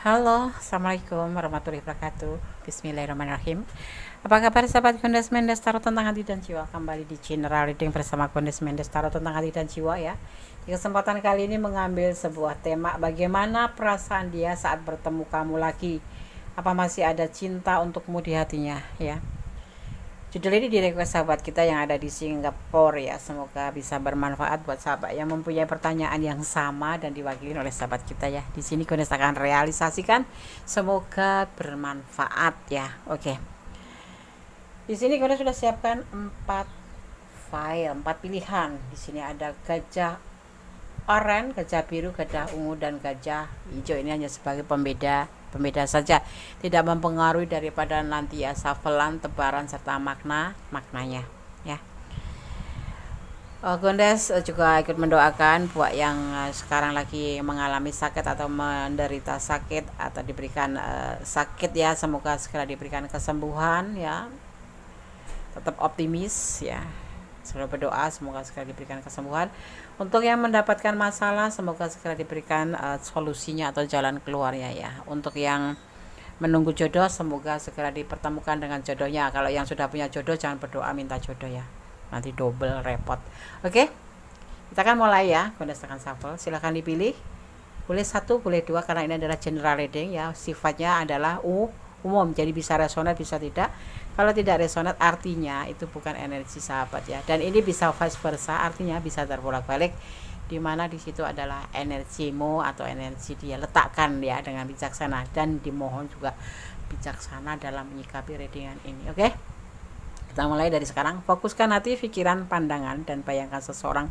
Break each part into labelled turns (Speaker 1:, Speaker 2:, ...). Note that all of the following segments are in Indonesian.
Speaker 1: Halo, Assalamualaikum warahmatullahi wabarakatuh. Bismillahirrahmanirrahim. Apa kabar sahabat Gondes Mendes Tarot tentang hati dan jiwa? Kembali di general reading bersama Gondes Mendes Tarot tentang hati dan jiwa ya. Di kesempatan kali ini mengambil sebuah tema, bagaimana perasaan dia saat bertemu kamu lagi. Apa masih ada cinta untukmu di hatinya ya. Judul ini di-request sahabat kita yang ada di Singapura ya. Semoga bisa bermanfaat buat sahabat yang mempunyai pertanyaan yang sama dan diwakili oleh sahabat kita ya. Di sini Gondes akan realisasikan. Semoga bermanfaat ya. Oke. Di sini Gondes sudah siapkan 4 file, 4 pilihan. Di sini ada gajah oranye, gajah biru, gajah ungu dan gajah hijau. Ini hanya sebagai pembeda saja, tidak mempengaruhi daripada nanti ya shufflean, tebaran serta maknanya ya. Gondes juga ikut mendoakan buat yang sekarang lagi mengalami sakit atau menderita sakit atau diberikan sakit ya, semoga segera diberikan kesembuhan ya. Tetap optimis ya, selalu berdoa semoga segera diberikan kesembuhan. Untuk yang mendapatkan masalah semoga segera diberikan solusinya atau jalan keluarnya ya. Untuk yang menunggu jodoh semoga segera dipertemukan dengan jodohnya. Kalau yang sudah punya jodoh jangan berdoa minta jodoh ya, nanti double repot. Oke, kita akan mulai ya. Gondes akan shuffle, silahkan dipilih, boleh 1 boleh 2 karena ini adalah general reading ya. Sifatnya adalah umum, jadi bisa resonate bisa tidak. Kalau tidak resonate artinya itu bukan energi sahabat ya, dan ini bisa vice versa, artinya bisa terbolak-balik, dimana di situ adalah energimu atau energi dia, letakkan ya dengan bijaksana dan dimohon juga bijaksana dalam menyikapi readingan ini. Oke, kita mulai dari sekarang. Fokuskan hati, pikiran, pandangan dan bayangkan seseorang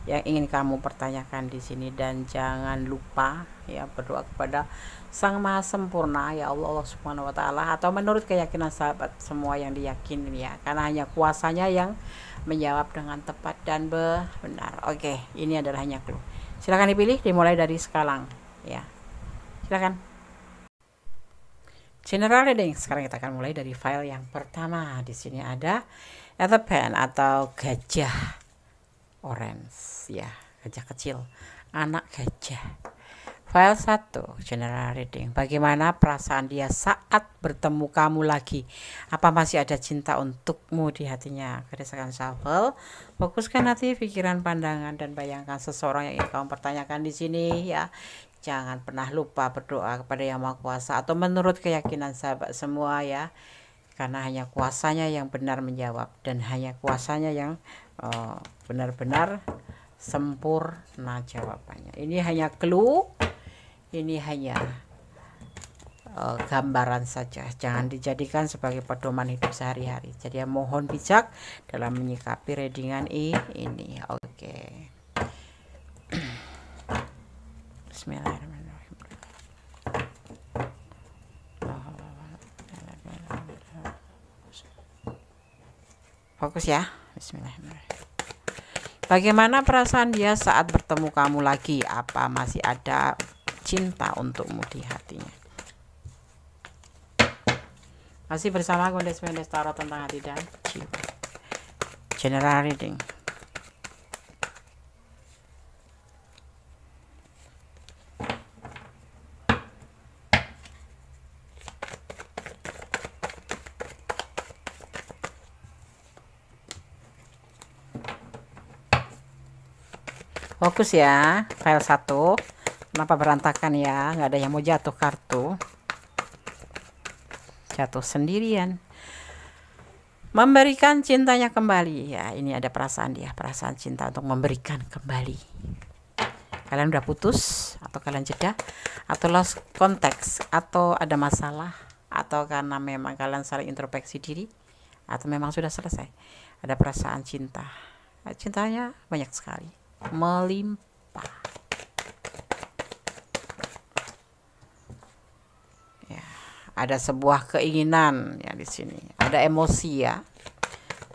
Speaker 1: yang ingin kamu pertanyakan di sini, dan jangan lupa ya berdoa kepada Sang Maha Sempurna ya Allah Subhanahu wa taala, atau menurut keyakinan sahabat semua yang diyakini ya, karena hanya kuasanya yang menjawab dengan tepat dan benar. Oke, ini adalah hanya clue. Silakan dipilih, dimulai dari sekarang ya. Silakan. General reading. Sekarang kita akan mulai dari file yang pertama. Di sini ada elephant atau gajah orange ya, gajah kecil, anak gajah. File 1 general reading, bagaimana perasaan dia saat bertemu kamu lagi. Apa masih ada cinta untukmu di hatinya. Berdasarkan shuffle, fokuskan hati, pikiran, pandangan dan bayangkan seseorang yang ingin kamu pertanyakan di sini ya. Jangan pernah lupa berdoa kepada Yang Maha Kuasa atau menurut keyakinan sahabat semua ya, karena hanya kuasanya yang benar menjawab dan hanya kuasanya yang benar-benar sempurna jawabannya. Ini hanya clue, ini hanya gambaran saja, jangan dijadikan sebagai pedoman hidup sehari-hari. Jadi mohon bijak dalam menyikapi readingan ini. Oke. Bismillahirrahmanirrahim. Fokus ya. Bismillahirrahmanirrahim. Bagaimana perasaan dia saat bertemu kamu lagi? Apa masih ada cinta untukmu di hatinya? Masih bersama Gondes Mendes Tarot tentang hati dan jiwa. General reading. Fokus ya, file 1. Kenapa berantakan ya? Nggak ada yang mau jatuh kartu. Jatuh sendirian. Memberikan cintanya kembali ya. Ini ada perasaan dia, perasaan cinta untuk memberikan kembali. Kalian udah putus atau kalian jeda atau lost konteks atau ada masalah, atau karena memang kalian saling introspeksi diri, atau memang sudah selesai. Ada perasaan cinta. Cintanya banyak sekali, melimpah ya. Ada sebuah keinginan ya, di sini ada emosi ya.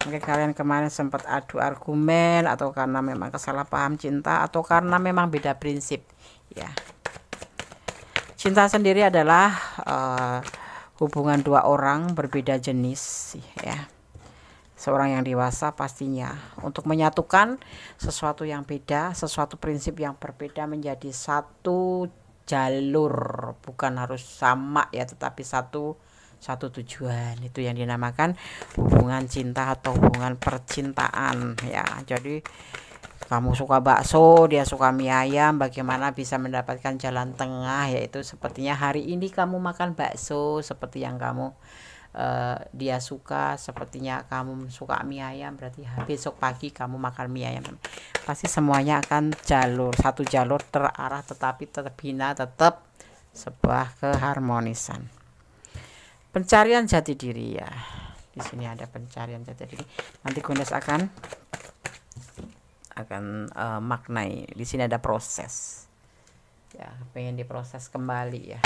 Speaker 1: Mungkin kalian kemarin sempat adu argumen, atau karena memang kesalahpaham cinta, atau karena memang beda prinsip ya. Cinta sendiri adalah hubungan dua orang berbeda jenis ya. Seorang yang dewasa pastinya untuk menyatukan sesuatu yang beda, sesuatu prinsip yang berbeda menjadi satu jalur, bukan harus sama ya, tetapi satu tujuan. Itu yang dinamakan hubungan cinta atau hubungan percintaan ya. Jadi kamu suka bakso, dia suka mie ayam, bagaimana bisa mendapatkan jalan tengah, yaitu sepertinya hari ini kamu makan bakso seperti yang kamu dia suka, sepertinya kamu suka mie ayam, berarti besok pagi kamu makan mie ayam. Pasti semuanya akan satu jalur terarah, tetapi tetap bina, tetap sebuah keharmonisan. Pencarian jati diri ya. Di sini ada pencarian jati diri. Nanti Gundes akan maknai. Di sini ada proses. Ya, pengen diproses kembali ya.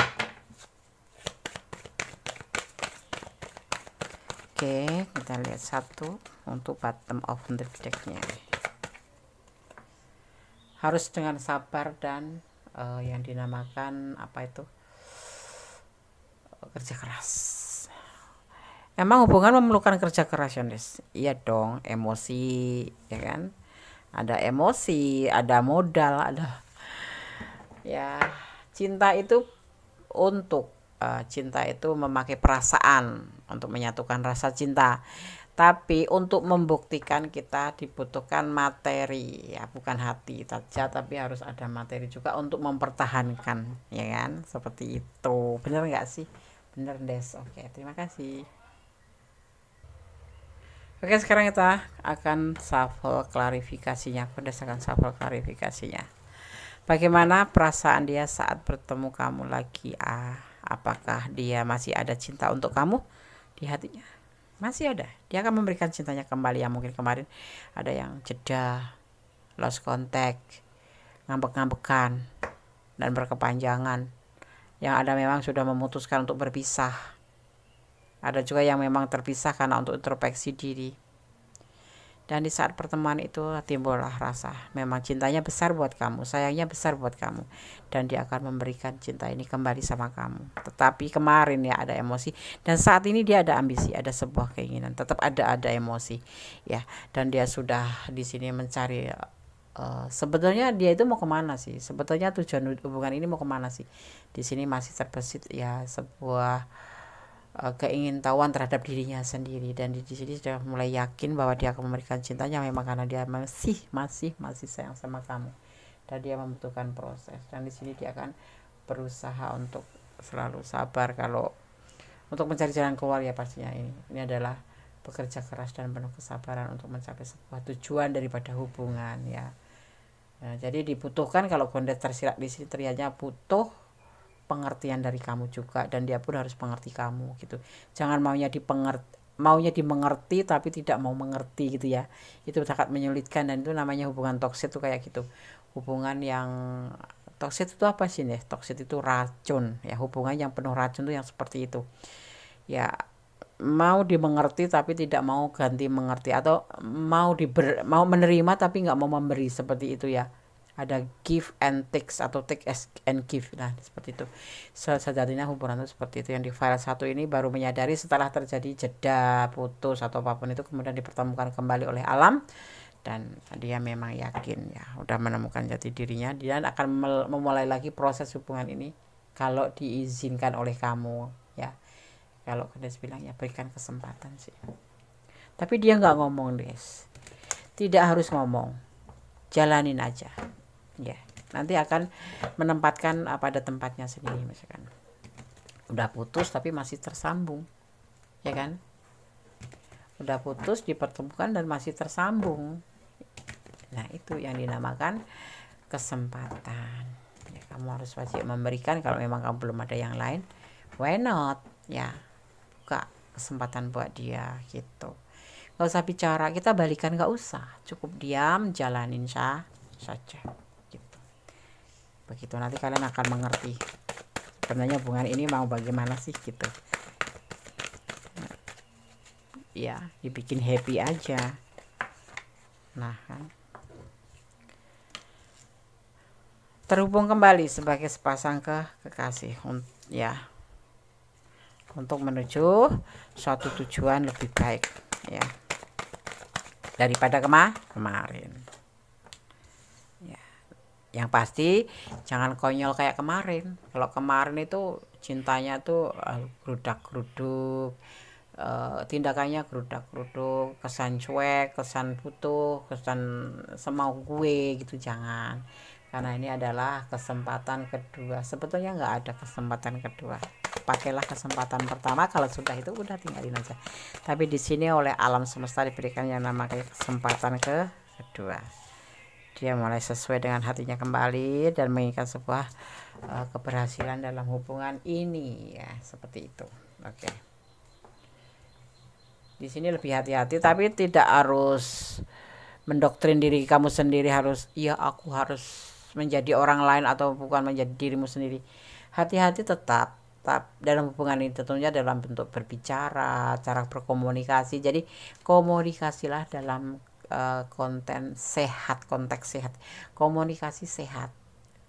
Speaker 1: Oke, kita lihat satu untuk bottom of the deck-nya. Harus dengan sabar dan yang dinamakan apa itu? Kerja keras. Emang hubungan memerlukan kerja keras, Yondes? Iya dong, emosi, ya kan? Ada emosi, ada modal, ada ya. Cinta itu memakai perasaan untuk menyatukan rasa cinta, tapi untuk membuktikan kita dibutuhkan materi ya, bukan hati saja, tapi harus ada materi juga untuk mempertahankan, ya kan? Seperti itu. Bener nggak sih? Bener, Des. Oke, terima kasih. Oke, sekarang kita akan shuffle klarifikasinya. Berdasarkan shuffle klarifikasinya, bagaimana perasaan dia saat bertemu kamu lagi? Apakah dia masih ada cinta untuk kamu di hatinya? Masih ada. Dia akan memberikan cintanya kembali. Yang mungkin kemarin ada yang jeda, lost contact, ngambek-ngambekan, dan berkepanjangan. Yang ada memang sudah memutuskan untuk berpisah. Ada juga yang memang terpisah karena untuk introspeksi diri. Dan di saat pertemuan itu timbullah rasa memang cintanya besar buat kamu, sayangnya besar buat kamu, dan dia akan memberikan cinta ini kembali sama kamu. Tetapi kemarin ya ada emosi, dan saat ini dia ada ambisi, ada sebuah keinginan, tetap ada emosi ya. Dan dia sudah di sini mencari sebetulnya dia itu mau kemana sih? Sebetulnya tujuan hubungan ini mau kemana sih? Di sini masih terbesit ya sebuah keingintahuan terhadap dirinya sendiri, dan di sini sudah mulai yakin bahwa dia akan memberikan cintanya memang karena dia masih sayang sama kamu, dan dia membutuhkan proses. Dan di sini dia akan berusaha untuk selalu sabar kalau untuk mencari jalan keluar ya. Pastinya ini adalah bekerja keras dan penuh kesabaran untuk mencapai sebuah tujuan daripada hubungan ya. Nah, jadi dibutuhkan, kalau Gundes tersirat di sini terlihatnya butuh pengertian dari kamu juga, dan dia pun harus mengerti kamu gitu. Jangan maunya dimengerti tapi tidak mau mengerti gitu ya. Itu sangat menyulitkan, dan itu namanya hubungan toksik tuh kayak gitu. Hubungan yang toksik itu apa sih nih? Toksik itu racun ya. Hubungan yang penuh racun tuh yang seperti itu. Ya, mau dimengerti tapi tidak mau ganti mengerti, atau mau menerima tapi nggak mau memberi, seperti itu ya. Ada give and take atau take and give. Nah, seperti itu. Sejatinya hubungan itu seperti itu. Yang di file 1 ini baru menyadari setelah terjadi jeda, putus atau apapun itu, kemudian dipertemukan kembali oleh alam, dan dia memang yakin ya udah menemukan jati dirinya. Dia akan memulai lagi proses hubungan ini kalau diizinkan oleh kamu ya. Kalau Gundes bilang ya berikan kesempatan sih. Tapi dia nggak ngomong, Des. Tidak harus ngomong, jalanin aja ya. Nanti akan menempatkan pada tempatnya sendiri. Misalkan udah putus tapi masih tersambung, ya kan? Udah putus dipertemukan dan masih tersambung. Nah, itu yang dinamakan kesempatan ya. Kamu harus wajib memberikan. Kalau memang kamu belum ada yang lain, why not ya, buka kesempatan buat dia gitu. Gak usah bicara, kita balikan gak usah, cukup diam, jalanin saja gitu. Begitu nanti kalian akan mengerti sebenarnya hubungan ini mau bagaimana sih gitu ya. Dibikin happy aja. Nah kan, terhubung kembali sebagai sepasang kekasih ya, untuk menuju suatu tujuan lebih baik ya daripada kemarin ya. Yang pasti jangan konyol kayak kemarin. Kalau kemarin itu cintanya tuh gerudak-geruduk, tindakannya gerudak-geruduk, kesan cuek, kesan butuh, kesan semau gue gitu, jangan. Karena ini adalah kesempatan kedua. Sebetulnya nggak ada kesempatan kedua. Pakailah kesempatan pertama, kalau sudah itu udah tinggalin aja. Tapi di sini oleh alam semesta diberikan yang namanya kesempatan kedua. Dia mulai sesuai dengan hatinya kembali dan menginginkan sebuah keberhasilan dalam hubungan ini, ya, seperti itu. Oke. Di sini lebih hati-hati, tapi tidak harus mendoktrin diri kamu sendiri harus, iya aku harus menjadi orang lain atau bukan menjadi dirimu sendiri. Hati-hati tetap dalam hubungan ini, tentunya dalam bentuk berbicara, cara berkomunikasi. Jadi komunikasilah dalam konten sehat, konteks sehat, komunikasi sehat,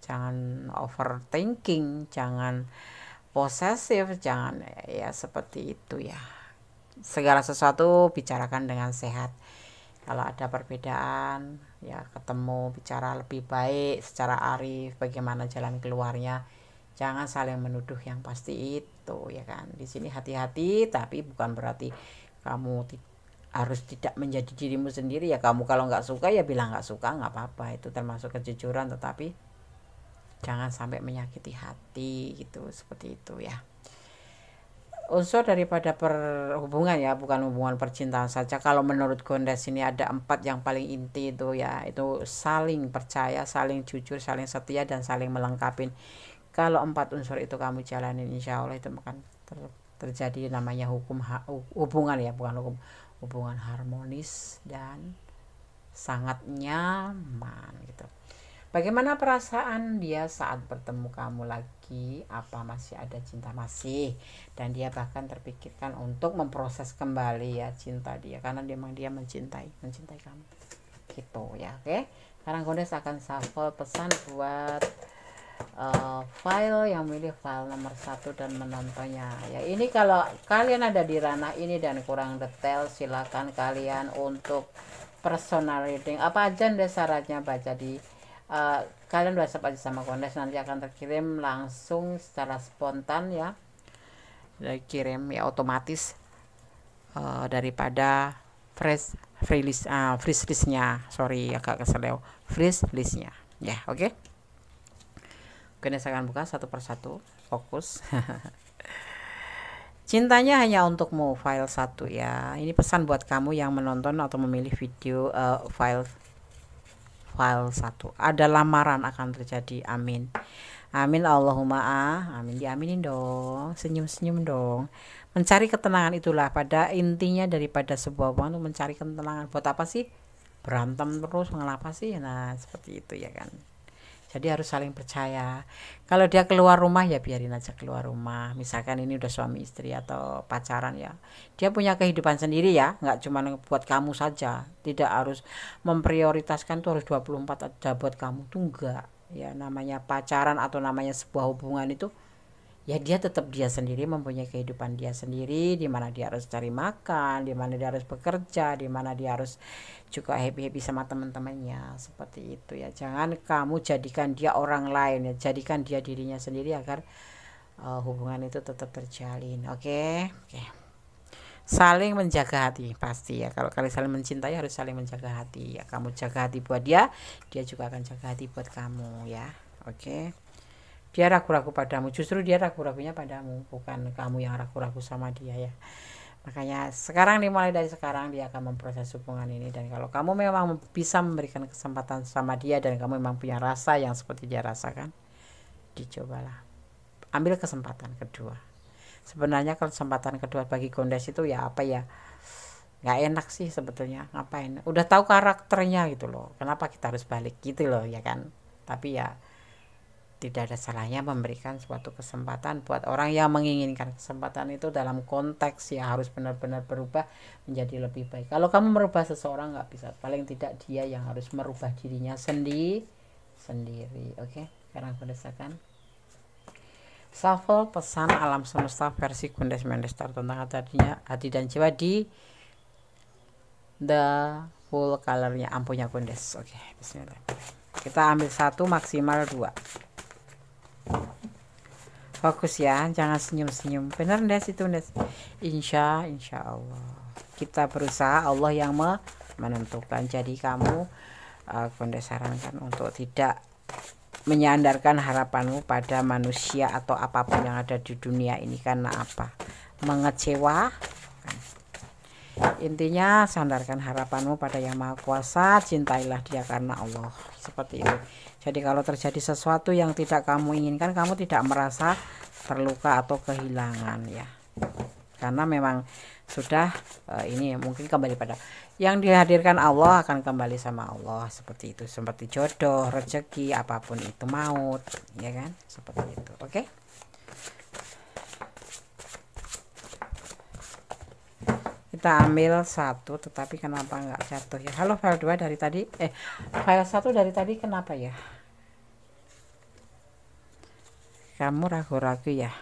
Speaker 1: jangan overthinking, jangan posesif, jangan ya seperti itu ya. Segala sesuatu bicarakan dengan sehat. Kalau ada perbedaan ya ketemu, bicara lebih baik secara arif, bagaimana jalan keluarnya. Jangan saling menuduh, yang pasti itu ya kan. Di sini hati-hati, tapi bukan berarti kamu harus tidak menjadi dirimu sendiri ya. Kamu kalau nggak suka ya bilang nggak suka, nggak apa-apa, itu termasuk kejujuran, tetapi jangan sampai menyakiti hati gitu, seperti itu ya. Unsur daripada perhubungan ya, bukan hubungan percintaan saja. Kalau menurut Gondes ini ada 4 yang paling inti itu ya, itu saling percaya, saling jujur, saling setia, dan saling melengkapi. Kalau 4 unsur itu kamu jalanin, insya Allah itu akan terjadi namanya hubungan ya, bukan hukum, hubungan harmonis dan sangat nyaman gitu. Bagaimana perasaan dia saat bertemu kamu lagi? Apa masih ada cinta? Masih. Dan dia bahkan terpikirkan untuk memproses kembali ya cinta dia, karena memang dia mencintai kamu gitu ya. Oke, sekarang Gondes akan shuffle pesan buat file yang milih file nomor 1 dan menontonnya ya. Ini kalau kalian ada di ranah ini dan kurang detail, silakan kalian untuk personal reading apa aja syaratnya baca di kalian WhatsApp aja sama Gondes, nanti akan terkirim langsung secara spontan ya, kirim ya otomatis daripada fresh listnya, sorry agak keseleo, fresh listnya ya. Oke. Oke, saya akan buka satu persatu, fokus. Cintanya hanya untukmu, file 1 ya. Ini pesan buat kamu yang menonton atau memilih video file 1. Ada lamaran akan terjadi, amin. Amin Allahumma amin, diaminin dong, senyum-senyum dong. Mencari ketenangan itulah pada intinya daripada sebuah hubungan, mencari ketenangan. Buat apa sih berantem terus, mengapa sih? Nah seperti itu ya kan. Jadi harus saling percaya. Kalau dia keluar rumah ya biarin aja keluar rumah. Misalkan ini udah suami istri atau pacaran ya, dia punya kehidupan sendiri ya, nggak cuma buat kamu saja. Tidak harus memprioritaskan tuh harus 24 aja buat kamu tuh, enggak ya. Namanya pacaran atau namanya sebuah hubungan itu ya dia tetap dia sendiri, mempunyai kehidupan dia sendiri, di mana dia harus cari makan, di mana dia harus bekerja, di mana dia harus juga happy sama teman-temannya, seperti itu ya. Jangan kamu jadikan dia orang lain ya, jadikan dia dirinya sendiri agar hubungan itu tetap terjalin. Oke. Saling menjaga hati pasti ya. Kalau kalian saling mencintai harus saling menjaga hati ya. Kamu jaga hati buat dia, dia juga akan jaga hati buat kamu ya. Oke. Dia ragu-ragu padamu, justru dia ragu-ragunya padamu, bukan kamu yang ragu-ragu sama dia ya. Makanya sekarang, dimulai dari sekarang dia akan memproses hubungan ini. Dan kalau kamu memang bisa memberikan kesempatan sama dia dan kamu memang punya rasa yang seperti dia rasakan, dicobalah, ambil kesempatan kedua. Sebenarnya kesempatan kedua bagi Gondes itu ya apa ya, nggak enak sih sebetulnya, ngapain, udah tahu karakternya gitu loh, kenapa kita harus balik gitu loh ya kan. Tapi ya tidak ada salahnya memberikan suatu kesempatan buat orang yang menginginkan kesempatan itu dalam konteks ya harus benar-benar berubah menjadi lebih baik. Kalau kamu merubah seseorang nggak bisa, paling tidak dia yang harus merubah dirinya sendiri. Oke, sekarang Gondes akan shuffle pesan alam semesta versi Gondes Mendestar tentang hati dan jiwa di the full colornya ampunya Gondes. Oke, bismillah. kita ambil 1 maksimal 2. Fokus ya, jangan senyum-senyum. Bener Des itu Des. Insya Allah kita berusaha, Allah yang menentukan. Jadi kamu Gondes sarankan untuk tidak menyandarkan harapanmu pada manusia atau apapun yang ada di dunia ini. Karena apa? Mengecewa. Intinya sandarkan harapanmu pada Yang Maha Kuasa, cintailah Dia karena Allah. Seperti itu. Jadi kalau terjadi sesuatu yang tidak kamu inginkan, kamu tidak merasa terluka atau kehilangan ya. Karena memang sudah ini mungkin kembali pada yang dihadirkan Allah akan kembali sama Allah, seperti itu. Seperti jodoh, rezeki, apapun itu, maut, ya kan? Seperti itu. Oke? Kita ambil 1, tetapi kenapa nggak jatuh ya? Halo, file 2 dari tadi, file 1 dari tadi kenapa ya? Kamu ragu-ragu ya?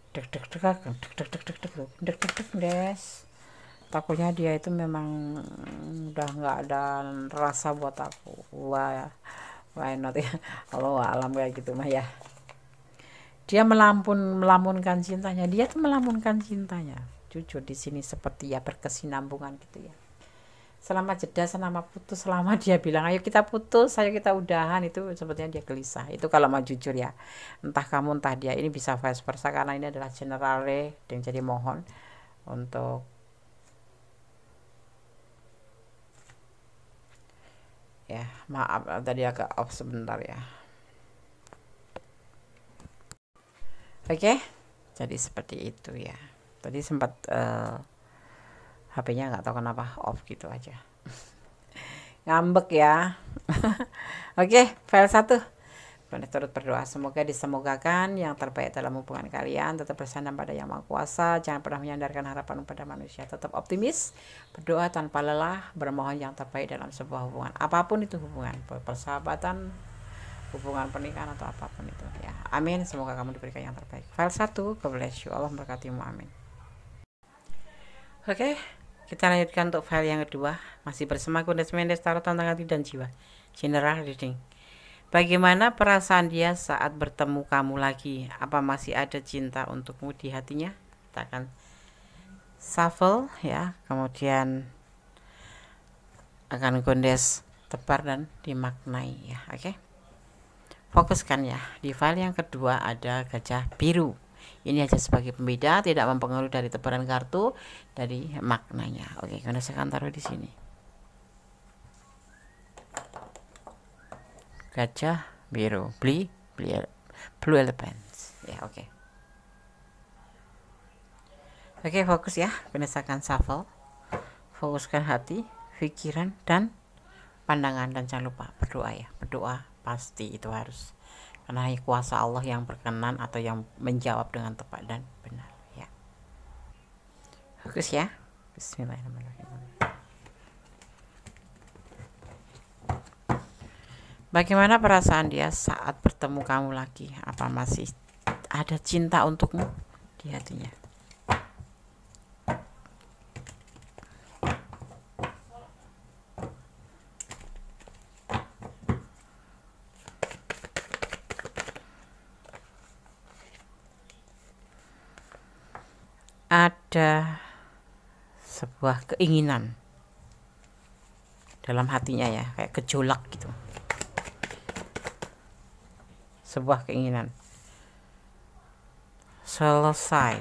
Speaker 1: Dek Des. Takutnya dia itu memang udah nggak ada rasa buat aku. Why not ya? Allah alam kayak gitu mah ya. Dia melamunkan cintanya. Dia tuh melamunkan cintanya. Jujur di sini seperti ya berkesinambungan gitu ya. Selama jeda, selama putus, selama dia bilang ayo kita putus, ayo kita udahan, itu sepertinya dia gelisah. Itu kalau mau jujur ya. Entah kamu entah dia, ini bisa vice versa karena ini adalah generale. Dan jadi mohon untuk ya, maaf tadi agak off sebentar ya. Oke, jadi seperti itu ya. Tadi sempat HP-nya nggak tahu kenapa off gitu aja. Ngambek ya. Oke, file 1. Boleh turut berdoa, semoga disemogakan yang terbaik dalam hubungan kalian. Tetap bersandar pada Yang Maha Kuasa, jangan pernah menyandarkan harapan pada manusia. Tetap optimis, berdoa tanpa lelah, bermohon yang terbaik dalam sebuah hubungan. Apapun itu hubungan, persahabatan, hubungan pernikahan atau apapun itu ya. Amin, semoga kamu diberikan yang terbaik. File 1, God bless you, Allah memberkatimu, amin. Oke, kita lanjutkan untuk file yang kedua. Masih bersama Gondes Mendes, Tarot Tentang Hati dan Jiwa, General Reading. Bagaimana perasaan dia saat bertemu kamu lagi? Apa masih ada cinta untukmu di hatinya? Kita akan shuffle ya, kemudian akan Gondes tebar dan dimaknai ya. Oke, fokuskan ya. Di file yang kedua ada gajah biru. Ini aja sebagai pembeda, tidak mempengaruhi dari tebaran kartu, dari maknanya. Oke, Gondes akan taruh di sini. Gajah biru, blue elephants. Ya, oke. Oke, fokus ya. Gondes akan shuffle. Fokuskan hati, pikiran, dan pandangan, dan jangan lupa berdoa ya. Berdoa pasti itu harus. Karena hanya kuasa Allah yang berkenan atau yang menjawab dengan tepat dan benar ya. Fokus ya. Bismillahirrahmanirrahim. Bagaimana perasaan dia saat bertemu kamu lagi? Apa masih ada cinta untukmu di hatinya? Ada sebuah keinginan dalam hatinya ya, kayak gejolak gitu. Sebuah keinginan selesai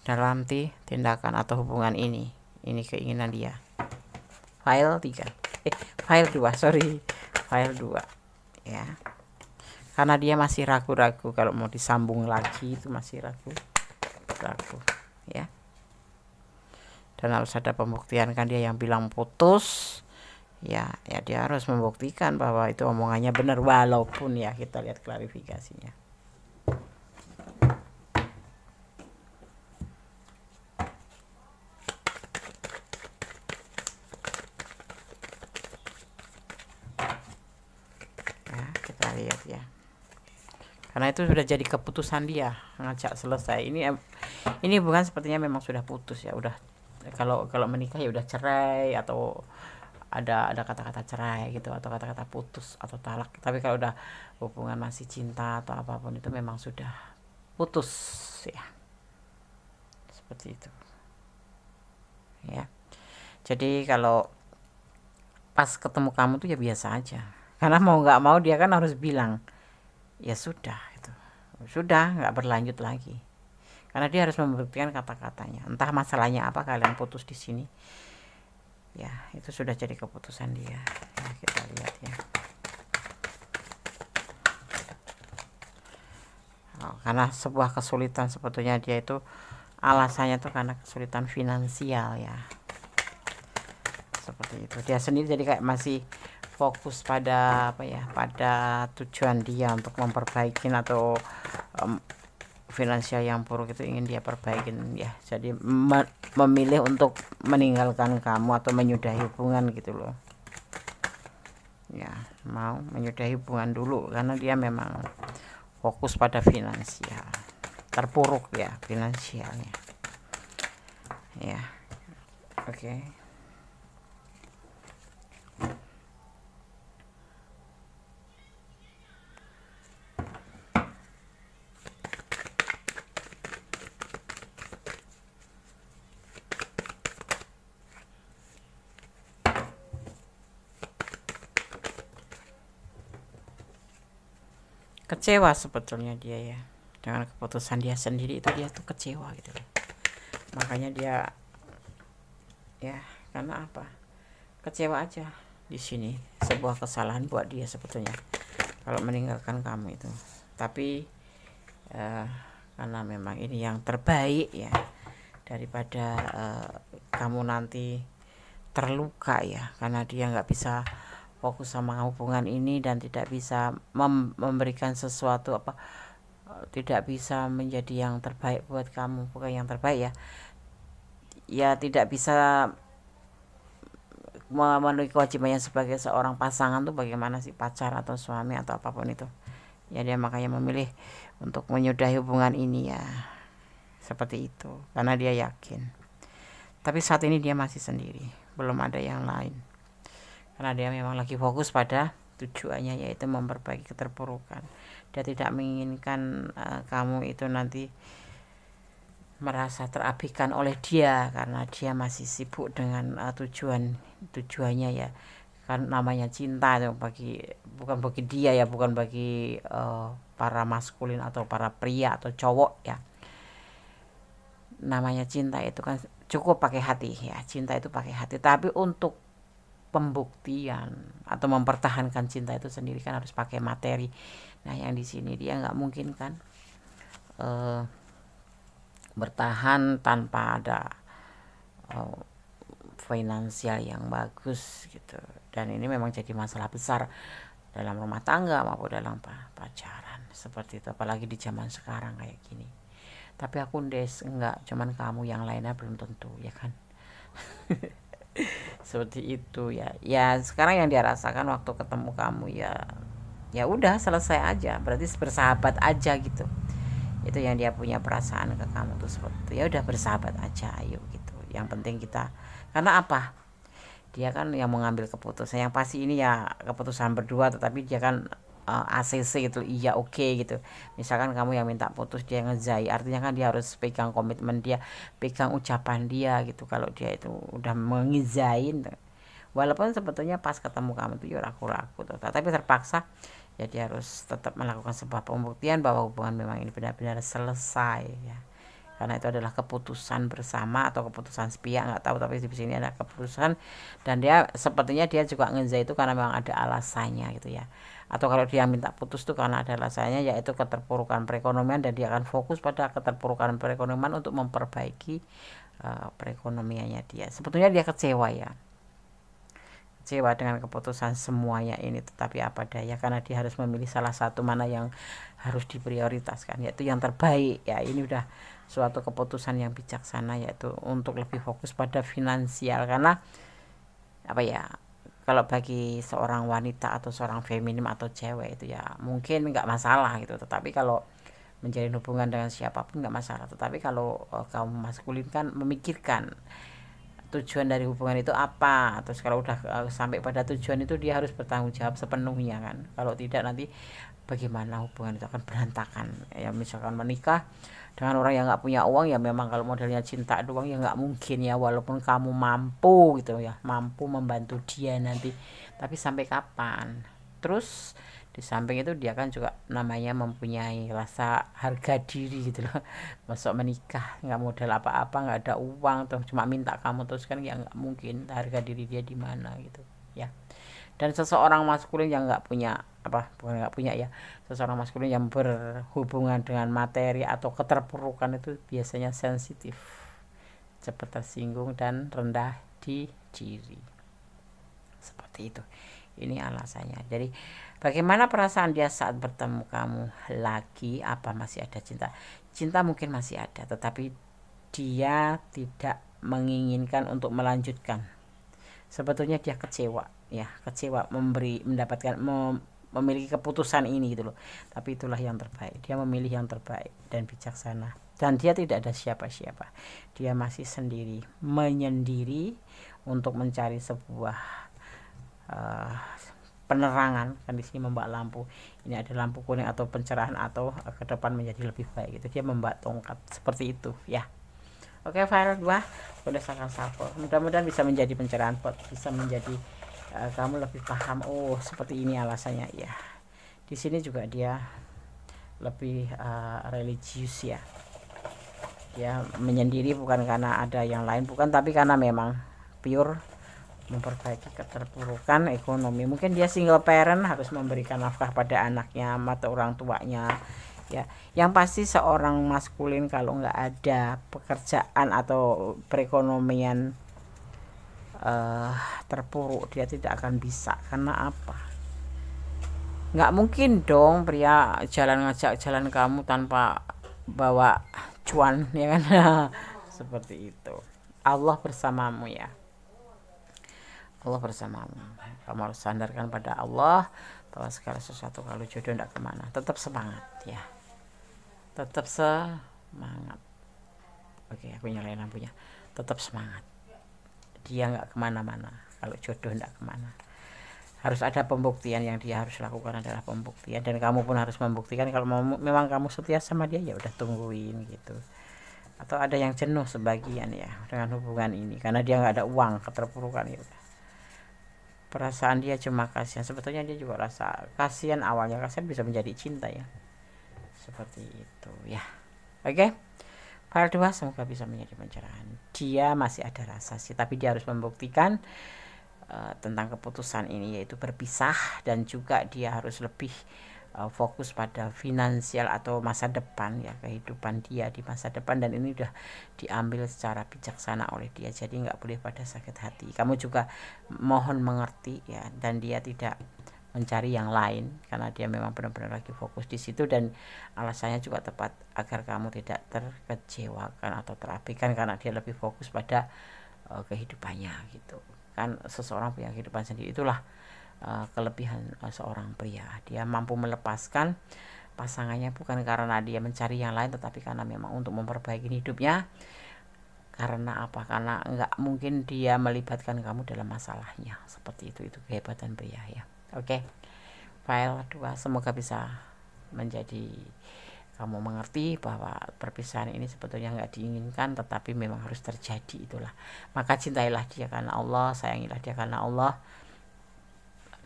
Speaker 1: dalam tindakan atau hubungan ini keinginan dia. File 3 file 2 file 2 ya. Karena dia masih ragu-ragu kalau mau disambung lagi, itu masih ragu ya. Dan harus ada pembuktian, kan dia yang bilang putus ya dia harus membuktikan bahwa itu omongannya benar, walaupun ya kita lihat klarifikasinya. Ya, kita lihat ya. Karena itu sudah jadi keputusan dia ngajak selesai. Ini bukan sepertinya memang sudah putus ya, udah kalau kalau menikah ya udah cerai atau ada kata-kata cerai gitu atau kata-kata putus atau talak. Tapi kalau udah hubungan masih cinta atau apapun itu memang sudah putus ya, seperti itu ya. Jadi kalau pas ketemu kamu tuh ya biasa aja, karena mau nggak mau dia kan harus bilang ya sudah itu, sudah nggak berlanjut lagi, karena dia harus membuktikan kata-katanya. Entah masalahnya apa kalian putus di sini ya, itu sudah jadi keputusan dia ya. Kita lihat ya. Karena sebuah kesulitan sebetulnya dia itu alasannya tuh karena kesulitan finansial ya, seperti itu. Dia sendiri jadi kayak masih fokus pada apa ya, pada tujuan dia untuk memperbaikin atau finansial yang buruk itu ingin dia perbaikin ya. Jadi memilih untuk meninggalkan kamu atau menyudahi hubungan gitu loh ya, mau menyudahi hubungan dulu karena dia memang fokus pada finansial, terpuruk ya finansialnya ya. Oke. Kecewa sebetulnya dia ya dengan keputusan dia sendiri, itu dia tuh kecewa gitu loh. Makanya dia ya, karena apa, kecewa aja di sini. Sebuah kesalahan buat dia sebetulnya kalau meninggalkan kamu itu. Tapi karena memang ini yang terbaik ya, daripada kamu nanti terluka ya, karena dia nggak bisa fokus sama hubungan ini dan tidak bisa memberikan sesuatu apa, tidak bisa menjadi yang terbaik buat kamu. Bukan yang terbaik ya, ya tidak bisa memenuhi kewajibannya sebagai seorang pasangan tuh bagaimana sih, pacar atau suami atau apapun itu ya. Dia makanya memilih untuk menyudahi hubungan ini ya, seperti itu, karena dia yakin. Tapi saat ini dia masih sendiri, belum ada yang lain, karena dia memang lagi fokus pada tujuannya, yaitu memperbaiki keterpurukan. Dia tidak menginginkan kamu itu nanti merasa terabaikan oleh dia, karena dia masih sibuk dengan tujuannya ya. Kan namanya cinta itu bukan bagi dia ya, bukan bagi para maskulin atau para pria atau cowok ya. Namanya cinta itu kan cukup pakai hati ya, cinta itu pakai hati. Tapi untuk pembuktian atau mempertahankan cinta itu sendiri kan harus pakai materi. Nah yang di sini dia nggak mungkin kan bertahan tanpa ada finansial yang bagus gitu. Dan ini memang jadi masalah besar dalam rumah tangga maupun dalam pacaran seperti itu, apalagi di zaman sekarang kayak gini. Tapi aku enggak, cuman kamu, yang lainnya belum tentu ya kan. Seperti itu ya. Ya sekarang yang dia rasakan waktu ketemu kamu ya, ya udah selesai aja, berarti bersahabat aja gitu. Itu yang dia punya perasaan ke kamu tuh seperti itu. Ya udah bersahabat aja, ayo gitu. Yang penting kita, karena apa, dia kan yang mengambil keputusan yang pasti ini ya, keputusan berdua, tetapi dia kan ACC gitu, iya oke gitu. Misalkan kamu yang minta putus, dia ngezai, artinya kan dia harus pegang komitmen dia, pegang ucapan dia gitu. Kalau dia itu udah mengizain, walaupun sebetulnya pas ketemu kamu tuh ya ragu-ragu tuh, tapi terpaksa ya dia harus tetap melakukan sebuah pembuktian bahwa hubungan memang ini benar-benar selesai ya, karena itu adalah keputusan bersama atau keputusan sepihak, nggak tahu, tapi di sini ada keputusan. Dan dia sepertinya dia juga ngezai itu karena memang ada alasannya gitu ya. Atau kalau dia minta putus tuh karena ada alasannya, yaitu keterpurukan perekonomian, dan dia akan fokus pada keterpurukan perekonomian untuk memperbaiki perekonomiannya dia. Sebetulnya dia kecewa ya, kecewa dengan keputusan semuanya ini, tetapi apa daya, karena dia harus memilih salah satu mana yang harus diprioritaskan, yaitu yang terbaik ya. Ini udah suatu keputusan yang bijaksana, yaitu untuk lebih fokus pada finansial. Karena apa ya, kalau bagi seorang wanita atau seorang feminim atau cewek itu ya mungkin nggak masalah gitu, tetapi kalau menjalin hubungan dengan siapapun nggak masalah. Tetapi kalau kaum maskulin kan memikirkan tujuan dari hubungan itu apa. Terus kalau udah sampai pada tujuan itu dia harus bertanggung jawab sepenuhnya kan. Kalau tidak nanti bagaimana hubungan itu akan berantakan ya. Misalkan menikah dengan orang yang nggak punya uang ya, memang kalau modelnya cinta doang ya nggak mungkin ya, walaupun kamu mampu gitu ya, mampu membantu dia nanti, tapi sampai kapan. Terus di samping itu dia kan juga namanya mempunyai rasa harga diri gitu loh. Masuk menikah nggak modal apa-apa, nggak ada uang tuh, cuma minta kamu terus kan ya nggak mungkin. Harga diri dia di mana gitu ya. Dan seseorang maskulin yang nggak punya apa, bukan nggak punya ya, seseorang maskulin yang berhubungan dengan materi atau keterpurukan itu biasanya sensitif, cepat tersinggung dan rendah di diri, seperti itu. Ini alasannya. Jadi bagaimana perasaan dia saat bertemu kamu lagi? Apa masih ada cinta? Cinta mungkin masih ada, tetapi dia tidak menginginkan untuk melanjutkan. Sebetulnya dia kecewa ya, kecewa mendapatkan memiliki keputusan ini gitu loh. Tapi itulah yang terbaik. Dia memilih yang terbaik dan bijaksana. Dan dia tidak ada siapa-siapa. Dia masih sendiri, menyendiri untuk mencari sebuah penerangan. Kan di sini membawa lampu. Ini ada lampu kuning atau pencerahan atau ke depan menjadi lebih baik. Itu dia membawa tongkat seperti itu ya. Oke, file 2 berdasarkan shuffle. Mudah-mudahan bisa menjadi pencerahan, bisa menjadi kamu lebih paham. Oh, seperti ini alasannya ya. Di sini juga dia lebih religius ya. Dia menyendiri bukan karena ada yang lain, bukan, tapi karena memang pure memperbaiki keterpurukan ekonomi. Mungkin dia single parent, harus memberikan nafkah pada anaknya atau orang tuanya ya. Yang pasti seorang maskulin kalau nggak ada pekerjaan atau perekonomian terpuruk, dia tidak akan bisa. Karena apa? Nggak mungkin dong pria ngajak jalan kamu tanpa bawa cuan ya kan. Seperti itu. Allah bersamamu ya. Allah bersamamu. Kamu harus sandarkan pada Allah bahwa segala sesuatu, kalau jodoh tidak kemana, tetap semangat ya, tetap semangat. Oke, aku nyalain lampunya. Tetap semangat, dia nggak kemana-mana. Kalau jodoh tidak kemana, harus ada pembuktian. Yang dia harus lakukan adalah pembuktian, dan kamu pun harus membuktikan kalau memang kamu setia sama dia. Ya udah, tungguin gitu. Atau ada yang jenuh sebagian ya dengan hubungan ini karena dia nggak ada uang, keterpurukan, ya udah. Perasaan dia cuma kasihan. Sebetulnya dia juga rasa kasihan, awalnya kasihan bisa menjadi cinta ya. Seperti itu ya. Oke. File 2 semoga bisa menjadi pencerahan. Dia masih ada rasa sih, tapi dia harus membuktikan tentang keputusan ini, yaitu berpisah, dan juga dia harus lebih fokus pada finansial atau masa depan ya, kehidupan dia di masa depan, dan ini udah diambil secara bijaksana oleh dia, jadi nggak boleh pada sakit hati. Kamu juga mohon mengerti ya, dan dia tidak mencari yang lain karena dia memang benar-benar lagi fokus di situ, dan alasannya juga tepat agar kamu tidak terkecewakan atau terabaikan karena dia lebih fokus pada kehidupannya gitu kan. Seseorang punya kehidupan sendiri, itulah kelebihan seorang pria. Dia mampu melepaskan pasangannya bukan karena dia mencari yang lain, tetapi karena memang untuk memperbaiki hidupnya. Karena apa? Karena nggak mungkin dia melibatkan kamu dalam masalahnya. Seperti itu kehebatan pria ya. Oke. File 2 semoga bisa menjadi kamu mengerti bahwa perpisahan ini sebetulnya nggak diinginkan, tetapi memang harus terjadi. Itulah, maka cintailah dia karena Allah, sayangilah dia karena Allah,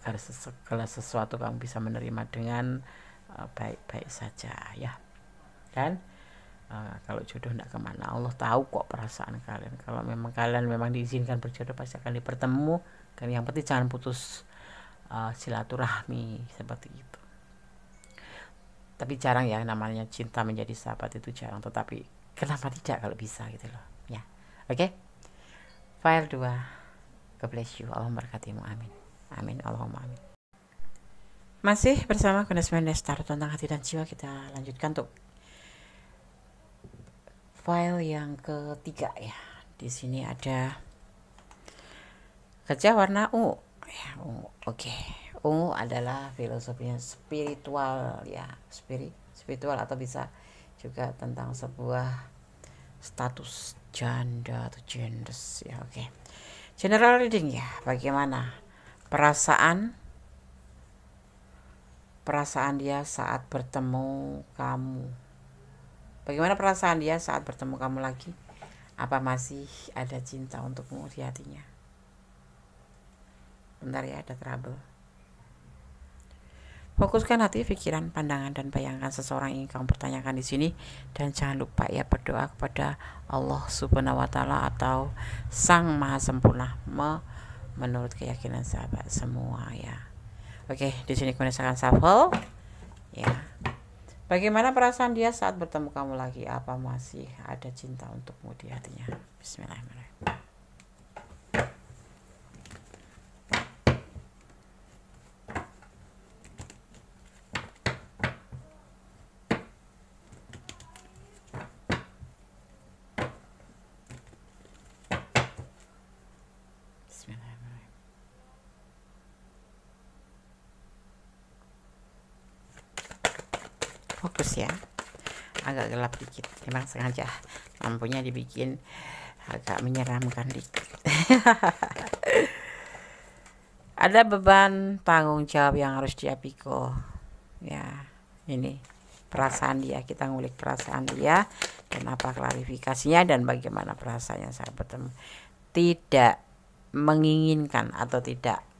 Speaker 1: agar segala sesuatu kamu bisa menerima dengan baik-baik saja ya. Dan kalau jodoh tidak kemana, Allah tahu kok perasaan kalian. Kalau memang kalian memang diizinkan berjodoh, pasti akan dipertemu. Dan yang penting jangan putus silaturahmi seperti itu. Tapi jarang ya namanya cinta menjadi sahabat, itu jarang. Tetapi kenapa tidak kalau bisa gitu loh ya. Oke. File 2. God bless you. Allah memberkatimu. Amin. Amin. Allahumma amin. Masih bersama Gunas Mendes Tarot tentang hati dan jiwa. Kita lanjutkan untuk file yang ketiga ya. Di sini ada gajah warna ungu. Ya, ungu. Oke. Ungu adalah filosofinya spiritual ya, spiritual, atau bisa juga tentang sebuah status janda atau genders ya. Oke. General reading ya. Bagaimana perasaan dia saat bertemu kamu? Bagaimana perasaan dia saat bertemu kamu lagi? Apa masih ada cinta untukmu di hatinya? Bentar ya, ada trouble. Fokuskan hati, pikiran, pandangan, dan bayangkan seseorang yang kamu pertanyakan di sini. Dan jangan lupa ya berdoa kepada Allah Subhanahu wa Ta'ala atau Sang Maha Sempurna menurut keyakinan sahabat semua ya. Oke, di sini kemudian shuffle ya. Bagaimana perasaan dia saat bertemu kamu lagi? Apa masih ada cinta untukmu di hatinya? Bismillahirrahmanirrahim. Fokus ya, agak gelap dikit, memang sengaja lampunya dibikin agak menyeramkan dikit. Ada beban tanggung jawab yang harus dia pikul ya. Ini perasaan dia, kita ngulik perasaan dia dan apa klarifikasinya dan bagaimana perasaannya saat bertemu. Tidak menginginkan atau tidak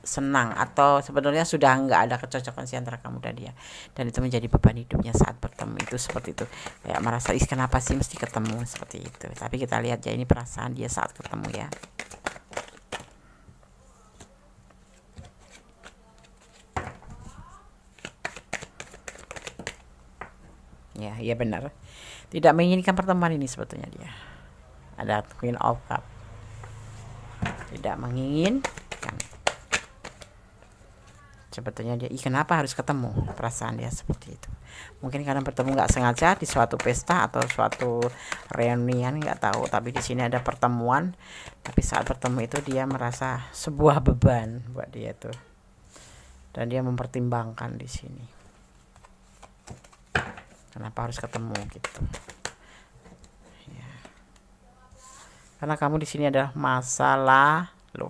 Speaker 1: senang atau sebenarnya sudah nggak ada kecocokan sih antara kamu dan dia, dan itu menjadi beban hidupnya saat bertemu itu seperti itu, kayak merasa kenapa sih mesti ketemu seperti itu. Tapi kita lihat ya, ini perasaan dia saat ketemu ya. Ya, iya benar, tidak menginginkan pertemuan ini sebetulnya dia. Ada Queen of Cup, tidak menginginkan. Sebetulnya dia, kenapa harus ketemu? Perasaan dia seperti itu. Mungkin karena bertemu nggak sengaja di suatu pesta atau suatu reunian, nggak tahu. Tapi di sini ada pertemuan. Tapi saat bertemu itu dia merasa sebuah beban buat dia tuh. Dan dia mempertimbangkan di sini. Kenapa harus ketemu gitu? Ya. Karena kamu di sini adalah masa lalu.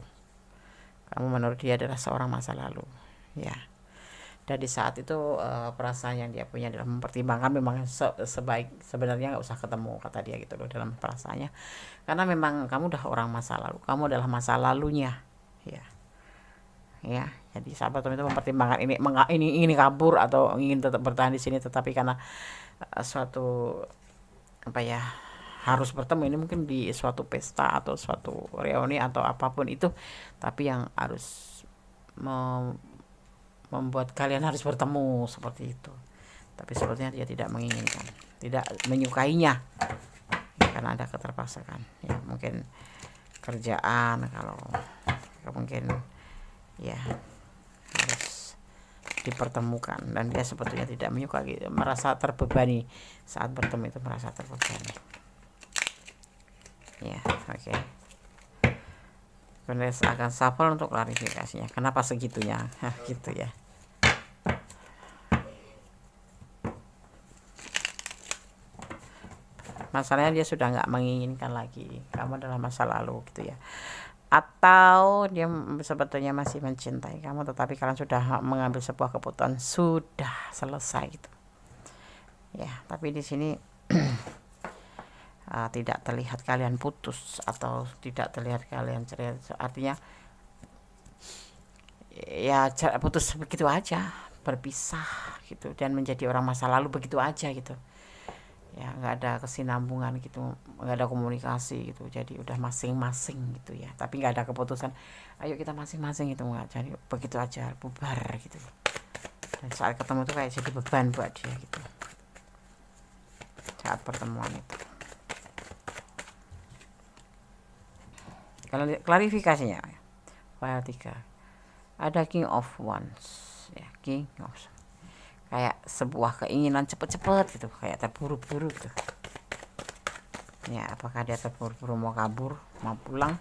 Speaker 1: Kamu menurut dia adalah seorang masa lalu. Ya, dan di saat itu perasaan yang dia punya adalah mempertimbangkan memang sebaik sebenarnya nggak usah ketemu, kata dia gitu loh dalam perasaannya, karena memang kamu udah orang masa lalu, kamu adalah masa lalunya ya. Jadi sahabat itu mempertimbangkan ini kabur atau ingin tetap bertahan di sini, tetapi karena suatu harus bertemu ini, mungkin di suatu pesta atau suatu reuni atau apapun itu, tapi yang harus membuat kalian harus bertemu seperti itu. Tapi sebetulnya dia tidak menginginkan, tidak menyukainya ya, karena ada keterpaksaan ya, mungkin kerjaan, kalau mungkin ya harus dipertemukan, dan dia sebetulnya tidak menyukai, merasa terbebani saat bertemu itu, merasa terbebani ya. Oke. Kemudian akan shuffle untuk klarifikasinya, kenapa segitunya gitu ya. Masalahnya dia sudah nggak menginginkan lagi, kamu adalah masa lalu gitu ya, atau dia sebetulnya masih mencintai kamu, tetapi kalian sudah mengambil sebuah keputusan, sudah selesai gitu ya. Tapi di sini tidak terlihat kalian putus atau tidak terlihat kalian cerai, artinya ya putus begitu aja, berpisah gitu, dan menjadi orang masa lalu begitu aja gitu ya, nggak ada kesinambungan gitu, nggak ada komunikasi gitu, jadi udah masing-masing gitu ya, tapi nggak ada keputusan ayo kita masing-masing gitu, nggak, jadi begitu aja bubar gitu. Dan saat ketemu tuh kayak jadi beban buat dia gitu saat pertemuan itu. Kalau klarifikasinya file 3 ada King of Wands ya, King of, kayak sebuah keinginan cepet-cepet gitu, kayak terburu-buru gitu ya. Apakah dia terburu-buru mau kabur, mau pulang?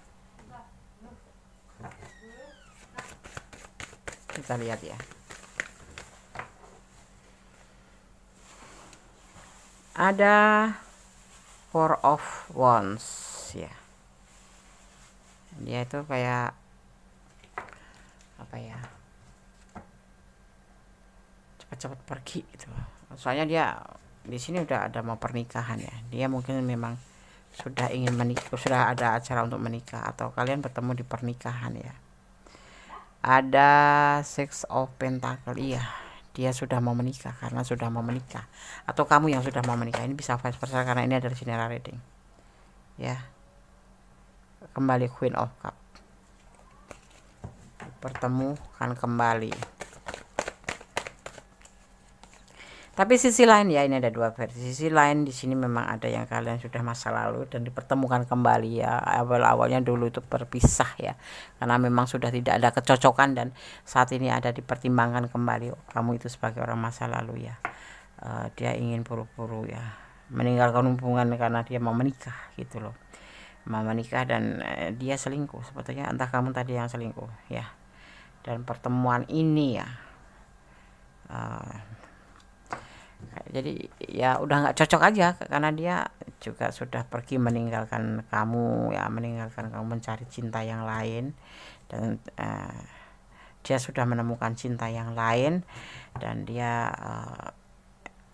Speaker 1: Kita lihat ya. Ada Four of Wands ya. Dia itu kayak apa ya, cepat-cepat pergi gitu. Soalnya dia di sini udah ada mau pernikahan ya. Dia mungkin memang sudah ingin menikah, sudah ada acara untuk menikah, atau kalian bertemu di pernikahan ya. Ada Six of Pentacle, iya, dia sudah mau menikah, karena sudah mau menikah, atau kamu yang sudah mau menikah. Ini bisa vice versa karena ini adalah general reading ya. Kembali Queen of Cup, pertemukan kembali. Tapi sisi lain ya, ini ada dua versi. Sisi lain di sini memang ada yang kalian sudah masa lalu dan dipertemukan kembali ya. Awalnya dulu itu berpisah ya, karena memang sudah tidak ada kecocokan, dan saat ini ada dipertimbangkan kembali. Kamu itu sebagai orang masa lalu ya, dia ingin buru-buru ya meninggalkan hubungan karena dia mau menikah gitu loh, mau menikah, dan dia selingkuh sebetulnya, entah kamu tadi yang selingkuh ya. Dan pertemuan ini ya, jadi ya udah nggak cocok aja, karena dia juga sudah pergi meninggalkan kamu ya, meninggalkan kamu, mencari cinta yang lain, dan dia sudah menemukan cinta yang lain, dan dia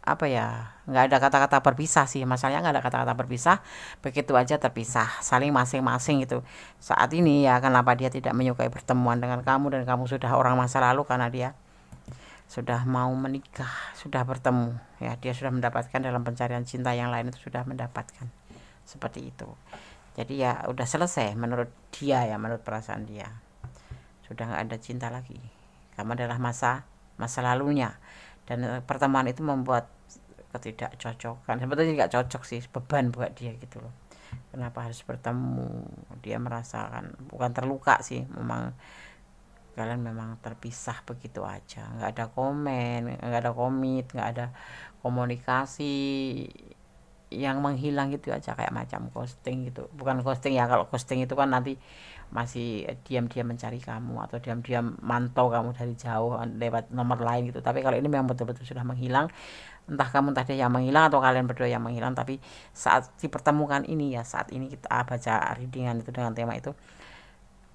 Speaker 1: apa ya, nggak ada kata-kata berpisah sih, masalahnya nggak ada kata-kata berpisah, begitu aja terpisah, saling masing-masing gitu. Saat ini ya, kenapa dia tidak menyukai pertemuan dengan kamu, dan kamu sudah orang masa lalu, karena dia sudah mau menikah, sudah bertemu ya, dia sudah mendapatkan dalam pencarian cinta yang lain, itu sudah mendapatkan seperti itu. Jadi ya udah selesai menurut dia ya, menurut perasaan dia sudah nggak ada cinta lagi, kamu adalah masa lalunya. Dan pertemuan itu membuat ketidakcocokan, sebetulnya nggak cocok sih, beban buat dia gitu loh. Kenapa harus bertemu, dia merasakan, bukan terluka sih, memang kalian memang terpisah begitu aja, nggak ada komen, nggak ada komit, nggak ada komunikasi, yang menghilang gitu aja, kayak macam ghosting gitu. Bukan ghosting ya, kalau ghosting itu kan nanti masih diam-diam mencari kamu, atau diam-diam mantau kamu dari jauh lewat nomor lain gitu. Tapi kalau ini memang betul-betul sudah menghilang, entah kamu tadi yang menghilang atau kalian berdua yang menghilang. Tapi saat dipertemukan ini ya, saat ini kita baca readingan itu dengan tema itu,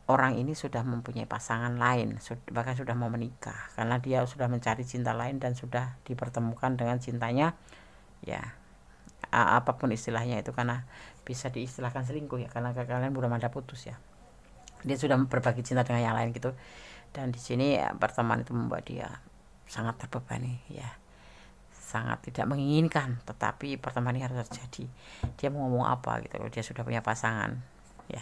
Speaker 1: orang ini sudah mempunyai pasangan lain, bahkan sudah mau menikah, karena dia sudah mencari cinta lain dan sudah dipertemukan dengan cintanya ya. Apapun istilahnya itu, karena bisa diistilahkan selingkuh ya, karena kalian belum ada putus ya, dia sudah berbagi cinta dengan yang lain gitu. Dan di sini ya, pertemuan itu membuat dia sangat terbebani ya, sangat tidak menginginkan, tetapi pertemuan ini harus terjadi. Dia mau ngomong apa gitu, dia sudah punya pasangan ya,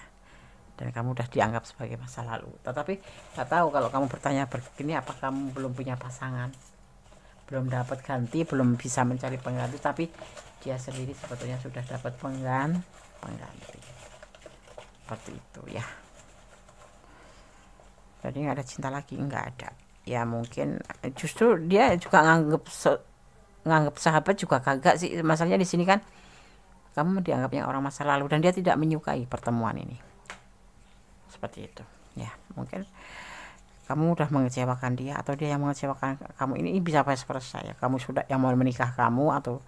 Speaker 1: dan kamu udah dianggap sebagai masa lalu. Tetapi nggak tahu, kalau kamu bertanya begini, apa kamu belum punya pasangan, belum dapat ganti, belum bisa mencari pengganti, tapi dia sendiri sebetulnya sudah dapat pengganti seperti itu ya. Jadi nggak ada cinta lagi, nggak ada ya. Mungkin justru dia juga nganggap sahabat juga kagak sih. Masalahnya di sini kan kamu dianggapnya orang masa lalu, dan dia tidak menyukai pertemuan ini seperti itu ya. Mungkin kamu udah mengecewakan dia, atau dia yang mengecewakan kamu. Ini bisa vice versa ya, kamu sudah yang mau menikah kamu, atau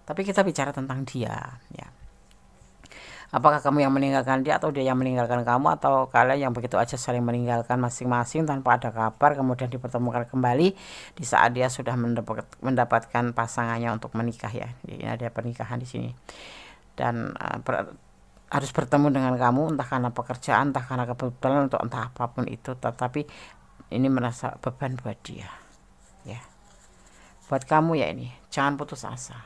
Speaker 1: tapi kita bicara tentang dia ya. Apakah kamu yang meninggalkan dia, atau dia yang meninggalkan kamu, atau kalian yang begitu aja saling meninggalkan masing-masing tanpa ada kabar, kemudian dipertemukan kembali di saat dia sudah mendapatkan pasangannya untuk menikah ya. Ini ada pernikahan di sini, dan harus bertemu dengan kamu, entah karena pekerjaan, entah karena kebetulan, untuk entah apapun itu, tetapi ini merasa beban buat dia ya. Buat kamu ya, ini jangan putus asa.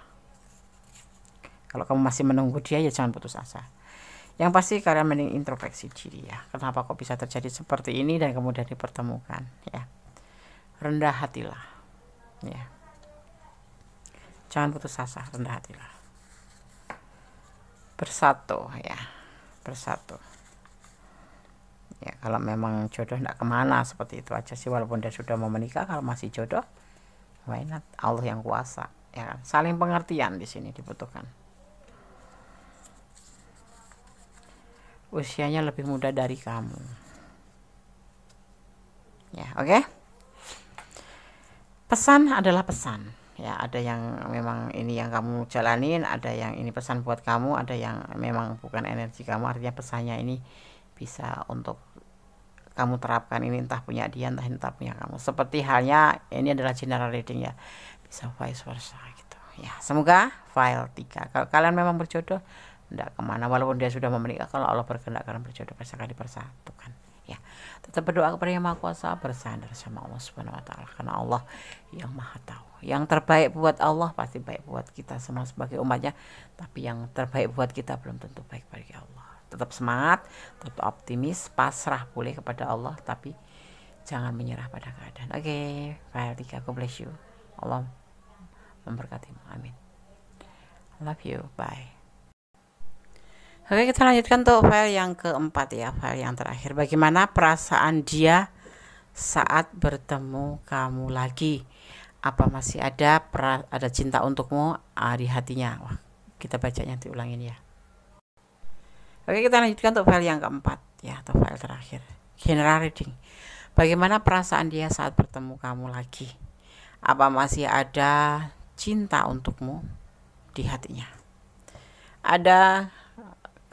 Speaker 1: Kalau kamu masih menunggu dia ya jangan putus asa. Yang pasti kalian mending introspeksi diri ya, kenapa kok bisa terjadi seperti ini, dan kemudian dipertemukan ya. Rendah hatilah ya, jangan putus asa, rendah hatilah, bersatu ya, bersatu ya. Kalau memang jodoh tidak kemana, seperti itu aja sih, walaupun dia sudah mau menikah. Kalau masih jodoh, why not, Allah yang kuasa ya kan. Saling pengertian di sini dibutuhkan. Usianya lebih muda dari kamu ya. Oke. Pesan adalah pesan ya. Ada yang memang ini yang kamu jalanin, ada yang ini pesan buat kamu, ada yang memang bukan energi kamu, artinya pesannya ini bisa untuk kamu terapkan. Ini entah punya dia, entah punya kamu. Seperti halnya ini adalah general reading ya, bisa vice versa gitu ya. Semoga file 3, kalau kalian memang berjodoh, tidak kemana, walaupun dia sudah menikah, kalau Allah berkehendak kalian berjodoh pasti akan dipersatukan ya. Tetap berdoa kepada Yang Maha Kuasa, bersandar sama Allah Subhanahu wa taala, karena Allah yang Maha tahu. Yang terbaik buat Allah pasti baik buat kita semua sebagai umatnya, tapi yang terbaik buat kita belum tentu baik bagi Allah. Tetap semangat, tetap optimis, pasrah boleh kepada Allah, tapi jangan menyerah pada keadaan. Oke, file 3, God bless you. Allah memberkatimu, amin. Love you, bye. Oke, kita lanjutkan untuk file yang keempat ya, file yang terakhir. Bagaimana perasaan dia saat bertemu kamu lagi? Apa masih ada cinta untukmu di hatinya? Wah, kita bacanya diulangin ya. Oke, kita lanjutkan untuk file yang keempat ya, atau file terakhir. General reading. Bagaimana perasaan dia saat bertemu kamu lagi? Apa masih ada cinta untukmu di hatinya? Ada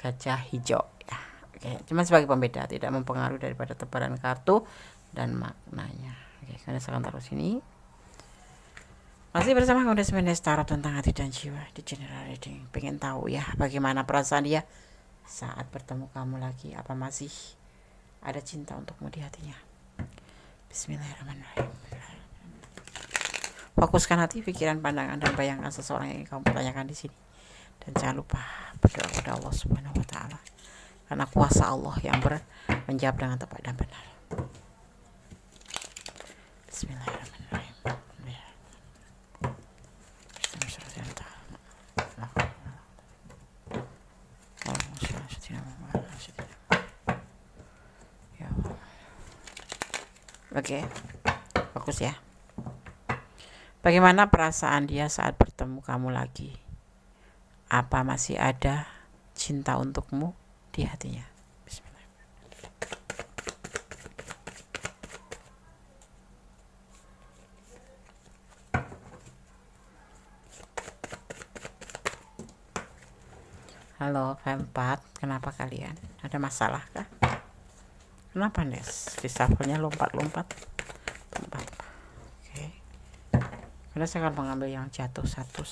Speaker 1: gajah hijau ya. Oke, cuma sebagai pembeda, tidak mempengaruhi daripada tebaran kartu dan maknanya. Oke, kalian akan taruh sini. Masih bersama Kunda Semenes Tarot tentang hati dan jiwa di general reading. Pengen tahu ya bagaimana perasaan dia saat bertemu kamu lagi? Apa masih ada cinta untukmu di hatinya? Bismillahirrahmanirrahim. Fokuskan hati, pikiran, pandangan, dan bayangkan seseorang yang kamu pertanyakan di sini. Dan jangan lupa berdoa kepada Allah Subhanahu wa taala, karena kuasa Allah yang menjawab dengan tepat dan benar. Bismillahirrahmanirrahim. Oke, fokus ya. Bagaimana perasaan dia saat bertemu kamu lagi? Apa masih ada cinta untukmu di hatinya? Bismillah. Halo, file 4. Kenapa kalian? Ada masalah kah? Kenapa Nes? Disafalnya lompat-lompat. Oke. Karena saya akan mengambil yang jatuh satu.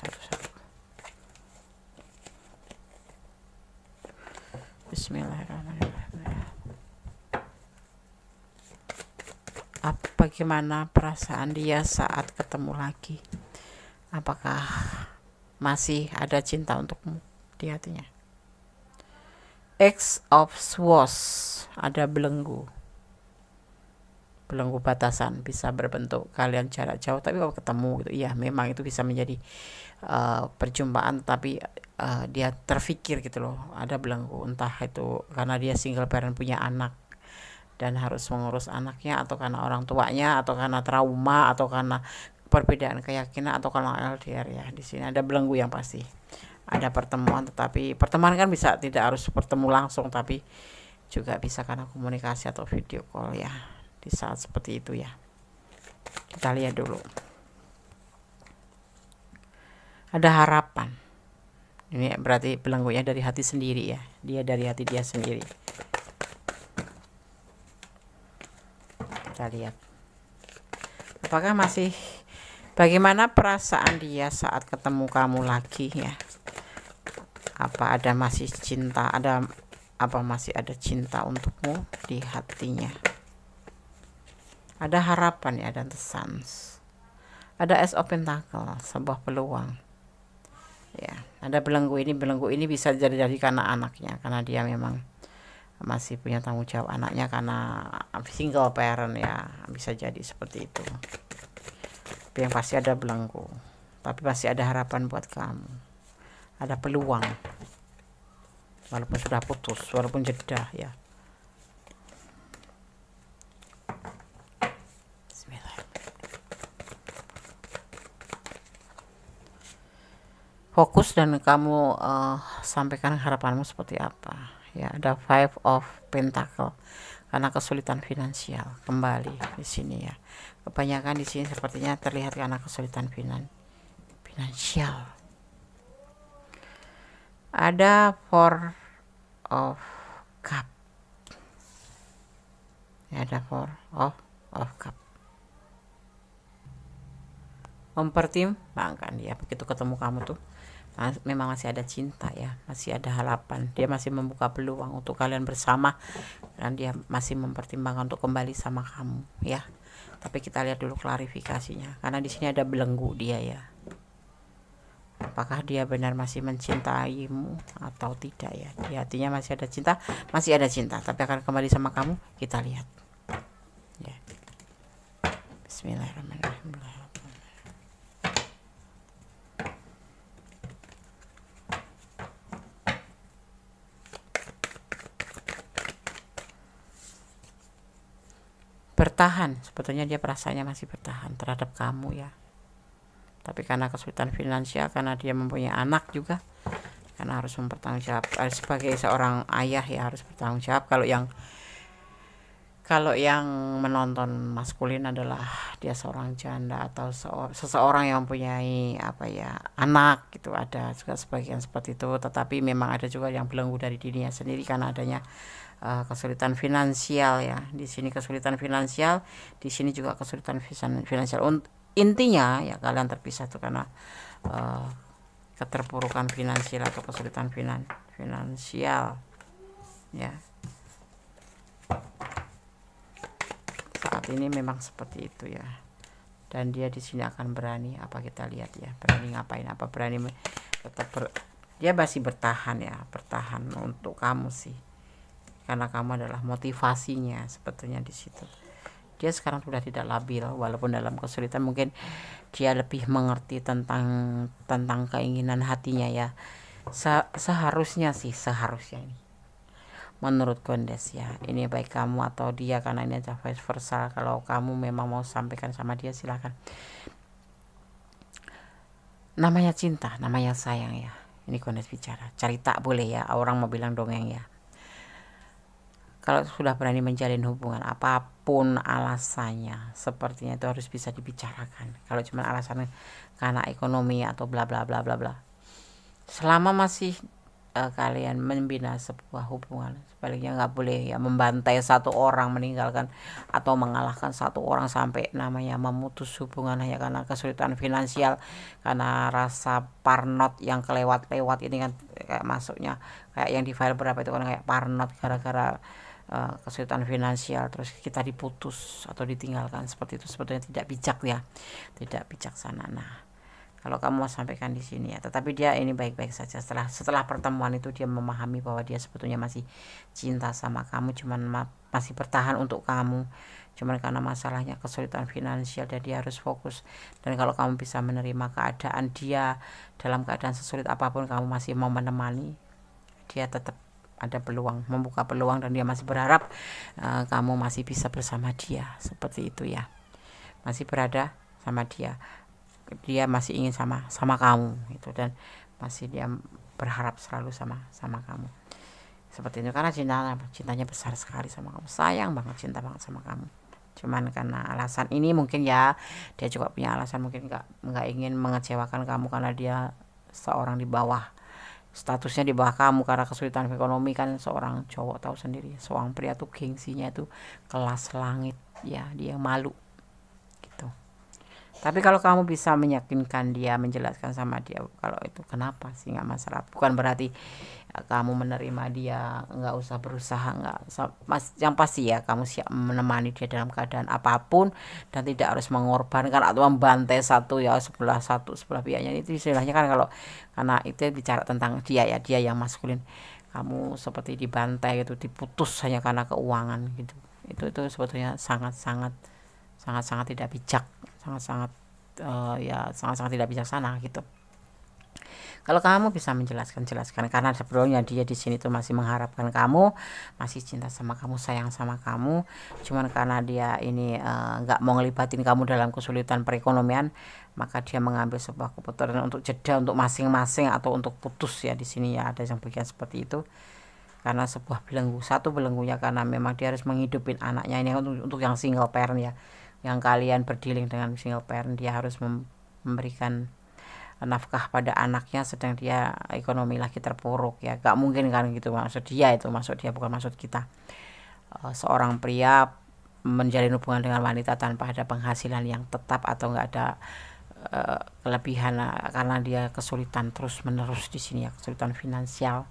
Speaker 1: Bismillahirrahmanirrahim. Bagaimana perasaan dia saat ketemu lagi? Apakah masih ada cinta untukmu di hatinya? X of Swords, ada belenggu batasan, bisa berbentuk kalian jarak jauh, tapi kalau ketemu gitu, ya memang itu bisa menjadi perjumpaan, tapi dia terfikir gitu loh, ada belenggu, entah itu karena dia single parent punya anak dan harus mengurus anaknya, atau karena orang tuanya, atau karena trauma, atau karena perbedaan keyakinan, atau karena LDR ya. Di sini ada belenggu yang pasti. Ada pertemuan, tetapi pertemuan kan bisa tidak harus bertemu langsung, tapi juga bisa karena komunikasi atau video call ya, di saat seperti itu ya. Kita lihat dulu. Ada harapan. Ini berarti belenggunya dari hati sendiri ya. Dia dari hati dia sendiri. Kita lihat. Apakah masih, bagaimana perasaan dia saat ketemu kamu lagi ya? Apa ada masih cinta, apa masih ada cinta untukmu di hatinya? Ada harapan ya, dan The Suns. Ada Ace of Pentacle, sebuah peluang ya. Ada belenggu ini bisa jadi karena anaknya, karena dia memang masih punya tanggung jawab anaknya, karena single parent ya, bisa jadi seperti itu. Tapi yang pasti ada belenggu, tapi masih ada harapan buat kamu. Ada peluang walaupun sudah putus, walaupun jeda ya. Bismillah. Fokus dan kamu sampaikan harapanmu seperti apa ya. Ada Five of Pentacle, karena kesulitan finansial kembali di sini ya. Kebanyakan di sini sepertinya terlihat karena kesulitan finansial finansial. Ada Four of Cup. Ada Four of Cup. Mempertimbangkan dia begitu ketemu kamu tuh memang masih ada cinta ya, masih ada harapan, dia masih membuka peluang untuk kalian bersama, dan dia masih mempertimbangkan untuk kembali sama kamu ya. Tapi kita lihat dulu klarifikasinya, karena di sini ada belenggu dia ya. Apakah dia benar masih mencintaimu atau tidak ya? Di hatinya masih ada cinta, tapi akan kembali sama kamu. Kita lihat ya. Bismillahirrahmanirrahim. Bertahan, sebetulnya dia perasaannya masih bertahan terhadap kamu ya. Tapi karena kesulitan finansial, karena dia mempunyai anak juga, karena harus mempertanggungjawab sebagai seorang ayah ya, harus bertanggung jawab. Kalau yang menonton maskulin adalah dia seorang janda atau seseorang yang mempunyai anak gitu, ada juga sebagian seperti itu. Tetapi memang ada juga yang belenggu dari dirinya sendiri karena adanya kesulitan finansial ya. Di sini kesulitan finansial, di sini juga kesulitan finansial. Intinya ya kalian terpisah tuh karena keterpurukan finansial atau kesulitan finansial ya. Saat ini memang seperti itu ya. Dan dia di sini akan berani, apa kita lihat ya, berani ngapain, apa berani dia masih bertahan ya, bertahan untuk kamu sih. Karena kamu adalah motivasinya sebetulnya di situ. Dia sekarang sudah tidak labil, walaupun dalam kesulitan mungkin dia lebih mengerti tentang keinginan hatinya ya. Seharusnya ini menurut Gondes ya, ini baik kamu atau dia, karena ini aja vice versa. Kalau kamu memang mau sampaikan sama dia, silakan. Namanya cinta, namanya sayang ya. Ini Gondes bicara, cerita boleh ya, orang mau bilang dongeng ya. Kalau sudah berani menjalin hubungan, apapun alasannya, sepertinya itu harus bisa dibicarakan. Kalau cuma alasan karena ekonomi atau bla bla bla bla bla, selama masih kalian membina sebuah hubungan, sebaliknya nggak boleh ya membantai satu orang, meninggalkan atau mengalahkan satu orang sampai namanya memutus hubungan hanya karena kesulitan finansial, karena rasa parnot yang kelewat-lewat. Ini kan kayak masuknya kayak yang di file berapa itu kan kayak parnot gara-gara kesulitan finansial terus kita diputus atau ditinggalkan, seperti itu sebetulnya tidak bijak ya, tidak bijaksana. Nah, kalau kamu mau sampaikan di sini ya, tetapi dia ini baik-baik saja. Setelah pertemuan itu dia memahami bahwa dia sebetulnya masih cinta sama kamu, cuman masih bertahan untuk kamu, cuman karena masalahnya kesulitan finansial dan dia harus fokus. Dan kalau kamu bisa menerima keadaan dia dalam keadaan sesulit apapun, kamu masih mau menemani dia, tetap ada peluang, membuka peluang, dan dia masih berharap kamu masih bisa bersama dia, seperti itu ya, masih berada sama dia masih ingin sama kamu gitu, dan masih dia berharap selalu sama kamu, seperti itu. Karena cintanya besar sekali sama kamu, sayang banget, cinta banget sama kamu. Cuman karena alasan ini mungkin ya, dia juga punya alasan, mungkin nggak ingin mengecewakan kamu karena dia seorang di bawah, statusnya di bawah kamu karena kesulitan ekonomi. Kan seorang cowok tahu sendiri, seorang pria tuh gengsinya itu kelas langit ya, dia malu gitu. Tapi kalau kamu bisa meyakinkan dia, menjelaskan sama dia, kalau itu kenapa sih, nggak masalah. Bukan berarti kamu menerima dia nggak usah berusaha, nggak yang pasti ya kamu siap menemani dia dalam keadaan apapun, dan tidak harus mengorbankan atau membantai sebelah pihaknya. Itu istilahnya kan, kalau karena itu bicara tentang dia ya, dia yang maskulin, kamu seperti dibantai gitu, diputus hanya karena keuangan gitu. Itu sebetulnya sangat tidak bijak, sangat tidak bijaksana gitu. Kalau kamu bisa jelaskan, karena sebelumnya dia di sini tuh masih mengharapkan kamu, masih cinta sama kamu, sayang sama kamu. Cuman karena dia ini nggak mau ngelibatin kamu dalam kesulitan perekonomian, maka dia mengambil sebuah keputusan untuk jeda, untuk masing-masing atau untuk putus ya. Di sini ya ada yang bagian seperti itu. Karena sebuah satu belenggunya karena memang dia harus menghidupin anaknya. Ini untuk yang single parent ya, yang kalian berdealing dengan single parent, dia harus memberikan nafkah pada anaknya sedang dia ekonomi lagi terpuruk ya, gak mungkin kan gitu, maksud dia itu, maksud dia bukan maksud kita. Seorang pria menjalin hubungan dengan wanita tanpa ada penghasilan yang tetap atau nggak ada kelebihan karena dia kesulitan terus menerus di sini ya, kesulitan finansial,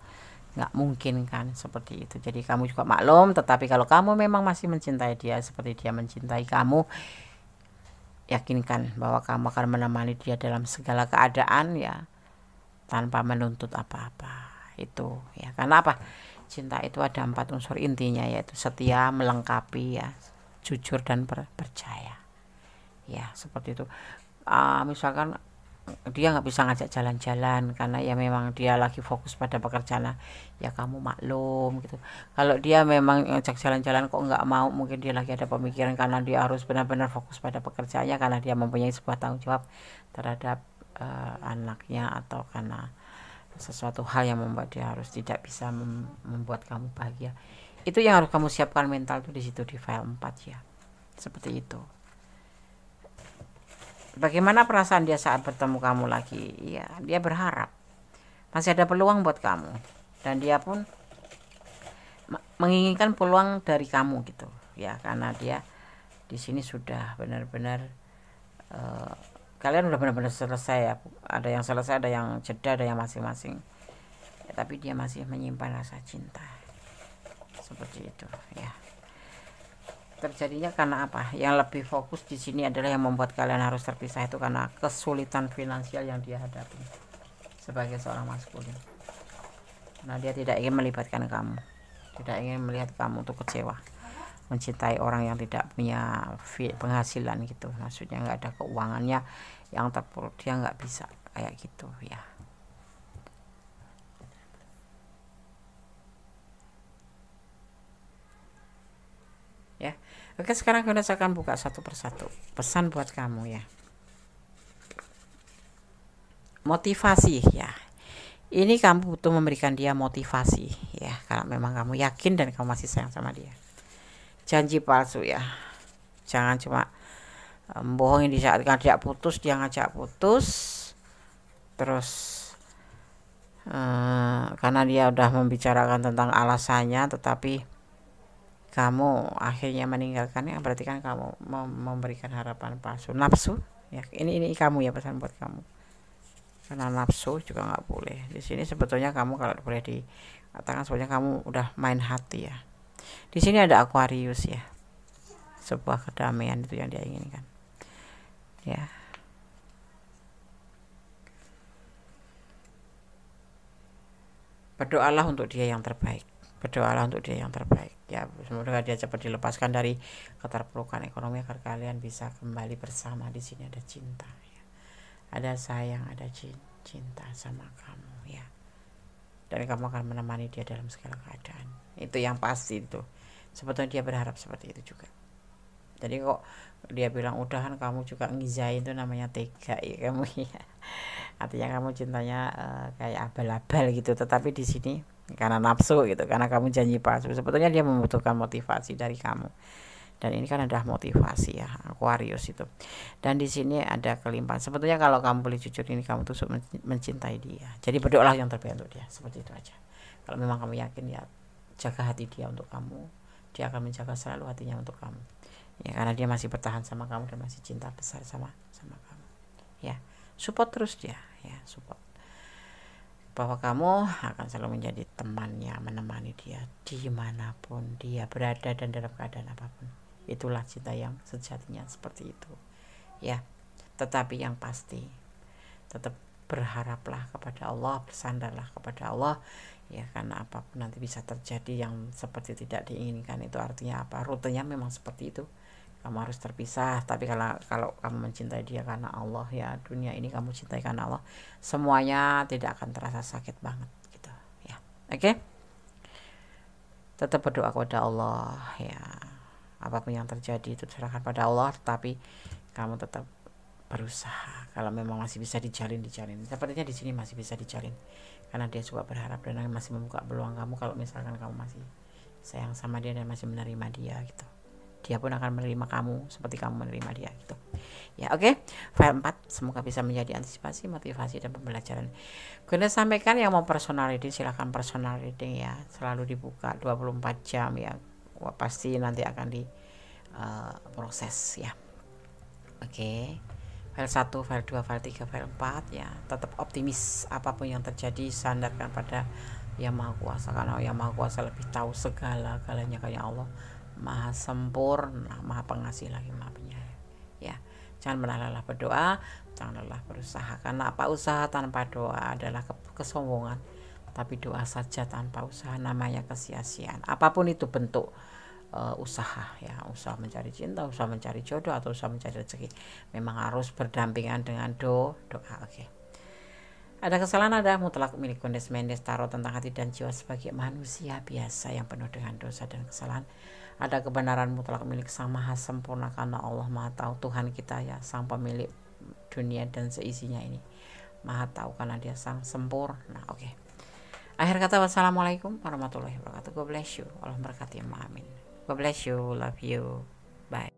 Speaker 1: nggak mungkin kan seperti itu. Jadi kamu juga maklum, tetapi kalau kamu memang masih mencintai dia seperti dia mencintai kamu, yakinkan bahwa kamu akan menemani dia dalam segala keadaan ya, tanpa menuntut apa-apa itu ya. Karena apa? Cinta itu ada 4 unsur intinya, yaitu setia, melengkapi ya, jujur dan percaya ya, seperti itu. Misalkan dia nggak bisa ngajak jalan-jalan karena ya memang dia lagi fokus pada pekerjaan, ya kamu maklum gitu. Kalau dia memang ngajak jalan-jalan kok nggak mau, mungkin dia lagi ada pemikiran karena dia harus benar-benar fokus pada pekerjaannya, karena dia mempunyai sebuah tanggung jawab terhadap anaknya, atau karena sesuatu hal yang membuat dia harus tidak bisa membuat kamu bahagia. Itu yang harus kamu siapkan mental tuh di situ, di file 4 ya, seperti itu. Bagaimana perasaan dia saat bertemu kamu lagi? Ya, dia berharap masih ada peluang buat kamu, dan dia pun menginginkan peluang dari kamu gitu ya, karena dia di sini sudah benar-benar kalian udah benar-benar selesai ya. Ada yang selesai, ada yang jeda, ada yang masing-masing ya, tapi dia masih menyimpan rasa cinta seperti itu ya. Terjadinya karena apa? Yang lebih fokus di sini adalah yang membuat kalian harus terpisah itu karena kesulitan finansial yang dia hadapi sebagai seorang maskulin. Nah, dia tidak ingin melibatkan kamu, tidak ingin melihat kamu untuk kecewa, mencintai orang yang tidak punya penghasilan gitu, maksudnya nggak ada keuangannya yang terpuruk, dia nggak bisa kayak gitu ya. Ya, oke, sekarang kita akan buka satu persatu pesan buat kamu ya. Motivasi ya, ini kamu butuh memberikan dia motivasi ya, kalau memang kamu yakin dan kamu masih sayang sama dia. Janji palsu ya, jangan cuma bohongin di saat ngajak putus, dia ngajak putus terus karena dia udah membicarakan tentang alasannya, tetapi kamu akhirnya meninggalkannya, berarti kan kamu memberikan harapan palsu, nafsu ya. Ini kamu ya, pesan buat kamu, karena nafsu juga nggak boleh di sini. Sebetulnya kamu kalau boleh dikatakan sebetulnya kamu udah main hati ya. Di sini ada Aquarius ya, sebuah kedamaian itu yang dia inginkan ya. Berdoalah untuk dia yang terbaik, berdoalah untuk dia yang terbaik ya. Semoga dia cepat dilepaskan dari keterpurukan ekonomi agar kalian bisa kembali bersama. Di sini ada cinta ya, ada sayang, ada cinta sama kamu ya, dan kamu akan menemani dia dalam segala keadaan. Itu yang pasti itu. Sebetulnya dia berharap seperti itu juga. Jadi kok dia bilang udahan, kamu juga ngizain, itu namanya tega ya kamu ya. Artinya kamu cintanya kayak abal-abal gitu. Tetapi di sini karena nafsu gitu, karena kamu janji palsu. Sebetulnya dia membutuhkan motivasi dari kamu. Dan ini kan adalah motivasi ya, Aquarius itu. Dan di sini ada kelimpahan. Sebetulnya kalau kamu boleh jujur, ini kamu tuh mencintai dia. Jadi berdoalah yang terbaik untuk dia, seperti itu aja. Kalau memang kamu yakin ya, jaga hati dia untuk kamu. Dia akan menjaga selalu hatinya untuk kamu. Ya, karena dia masih bertahan sama kamu dan masih cinta besar sama kamu. Ya, support terus dia, ya, support. Bahwa kamu akan selalu menjadi temannya, menemani dia dimanapun dia berada dan dalam keadaan apapun. Itulah cinta yang sejatinya seperti itu ya. Tetapi yang pasti tetap berharaplah kepada Allah, bersandarlah kepada Allah ya, karena apapun nanti bisa terjadi yang seperti tidak diinginkan. Itu artinya apa? Rutenya memang seperti itu, kamu harus terpisah. Tapi kalau kamu mencintai dia karena Allah ya, dunia ini kamu cintai karena Allah, semuanya tidak akan terasa sakit banget gitu ya. Oke? Tetap berdoa kepada Allah ya. Apapun yang terjadi itu serahkan pada Allah, tapi kamu tetap berusaha. Kalau memang masih bisa dijalin. Sepertinya di sini masih bisa dijalin, karena dia juga berharap dan masih membuka peluang kamu kalau misalkan kamu masih sayang sama dia dan masih menerima dia gitu. dia pun akan menerima kamu seperti kamu menerima dia gitu. Ya, oke. File 4 semoga bisa menjadi antisipasi, motivasi dan pembelajaran. Kemudian sampaikan yang mau personal reading silahkan personal reading ya, selalu dibuka 24 jam ya. Wah, pasti nanti akan di proses ya. Oke. File 1, file 2, file 3, file 4 ya. Tetap optimis, apapun yang terjadi sandarkan pada Yang Maha Kuasa, karena Yang Maha Kuasa lebih tahu segala-galanya, kayak Allah Maha sempurna, Maha pengasih lagi Maha penyayang. Ya, jangan pernah lelah berdoa, jangan lelah berusaha, karena apa, usaha tanpa doa adalah kesombongan, tapi doa saja tanpa usaha namanya kesia-siaan. Apapun itu bentuk usaha ya, usaha mencari cinta, usaha mencari jodoh, atau usaha mencari rezeki, memang harus berdampingan dengan doa. Oke. Ada kesalahan, ada mutlak milik Kondes Mendes Tarot tentang hati dan jiwa sebagai manusia biasa yang penuh dengan dosa dan kesalahan. Ada kebenaran mutlak milik Sang Maha Sempurna, karena Allah Maha Tahu, Tuhan kita ya, Sang Pemilik dunia dan seisinya ini Maha Tahu, karena Dia Sang Sempurna. Oke. Akhir kata, wassalamualaikum warahmatullahi wabarakatuh. God bless you. Allah berkati. Amin. God bless you. Love you. Bye.